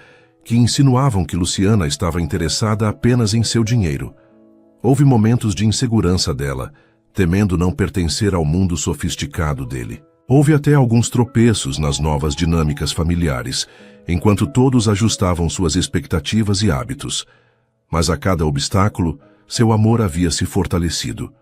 que insinuavam que Luciana estava interessada apenas em seu dinheiro. Houve momentos de insegurança dela, temendo não pertencer ao mundo sofisticado dele. Houve até alguns tropeços nas novas dinâmicas familiares, enquanto todos ajustavam suas expectativas e hábitos. Mas a cada obstáculo, seu amor havia se fortalecido.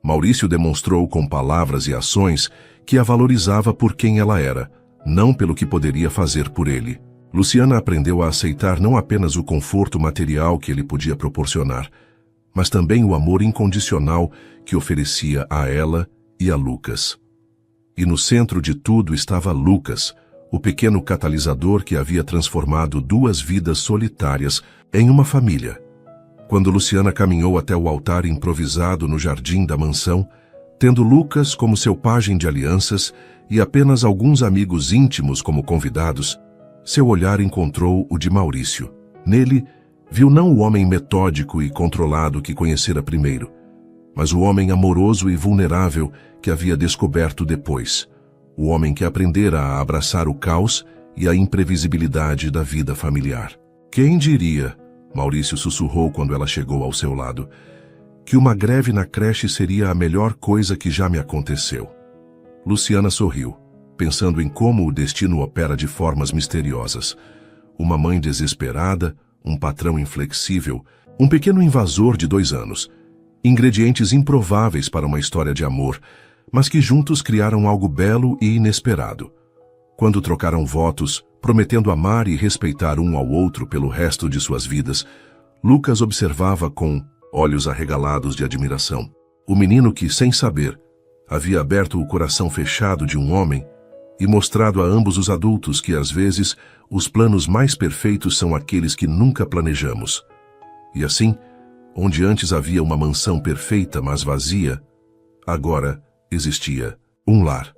Maurício demonstrou com palavras e ações que a valorizava por quem ela era, não pelo que poderia fazer por ele. Luciana aprendeu a aceitar não apenas o conforto material que ele podia proporcionar, mas também o amor incondicional que oferecia a ela e a Lucas. E no centro de tudo estava Lucas, o pequeno catalisador que havia transformado duas vidas solitárias em uma família. Quando Luciana caminhou até o altar improvisado no jardim da mansão, tendo Lucas como seu pajem de alianças e apenas alguns amigos íntimos como convidados, seu olhar encontrou o de Maurício. Nele, viu não o homem metódico e controlado que conhecera primeiro, mas o homem amoroso e vulnerável que havia descoberto depois, o homem que aprendera a abraçar o caos e a imprevisibilidade da vida familiar. Quem diria, Maurício sussurrou quando ela chegou ao seu lado, que uma greve na creche seria a melhor coisa que já me aconteceu. Luciana sorriu, pensando em como o destino opera de formas misteriosas. Uma mãe desesperada, um patrão inflexível, um pequeno invasor de 2 anos. Ingredientes improváveis para uma história de amor, mas que juntos criaram algo belo e inesperado. Quando trocaram votos, prometendo amar e respeitar um ao outro pelo resto de suas vidas, Lucas observava com olhos arregalados de admiração o menino que, sem saber, havia aberto o coração fechado de um homem e mostrado a ambos os adultos que, às vezes, os planos mais perfeitos são aqueles que nunca planejamos. E assim, onde antes havia uma mansão perfeita, mas vazia, agora existia um lar,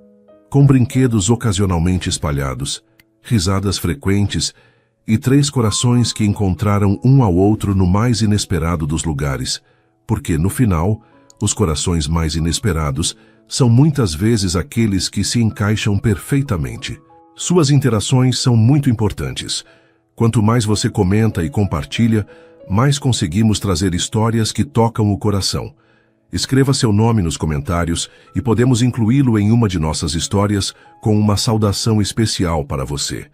com brinquedos ocasionalmente espalhados, risadas frequentes e 3 corações que encontraram um ao outro no mais inesperado dos lugares, porque, no final, os corações mais inesperados são muitas vezes aqueles que se encaixam perfeitamente. Suas interações são muito importantes. Quanto mais você comenta e compartilha, mais conseguimos trazer histórias que tocam o coração. Escreva seu nome nos comentários e podemos incluí-lo em uma de nossas histórias com uma saudação especial para você.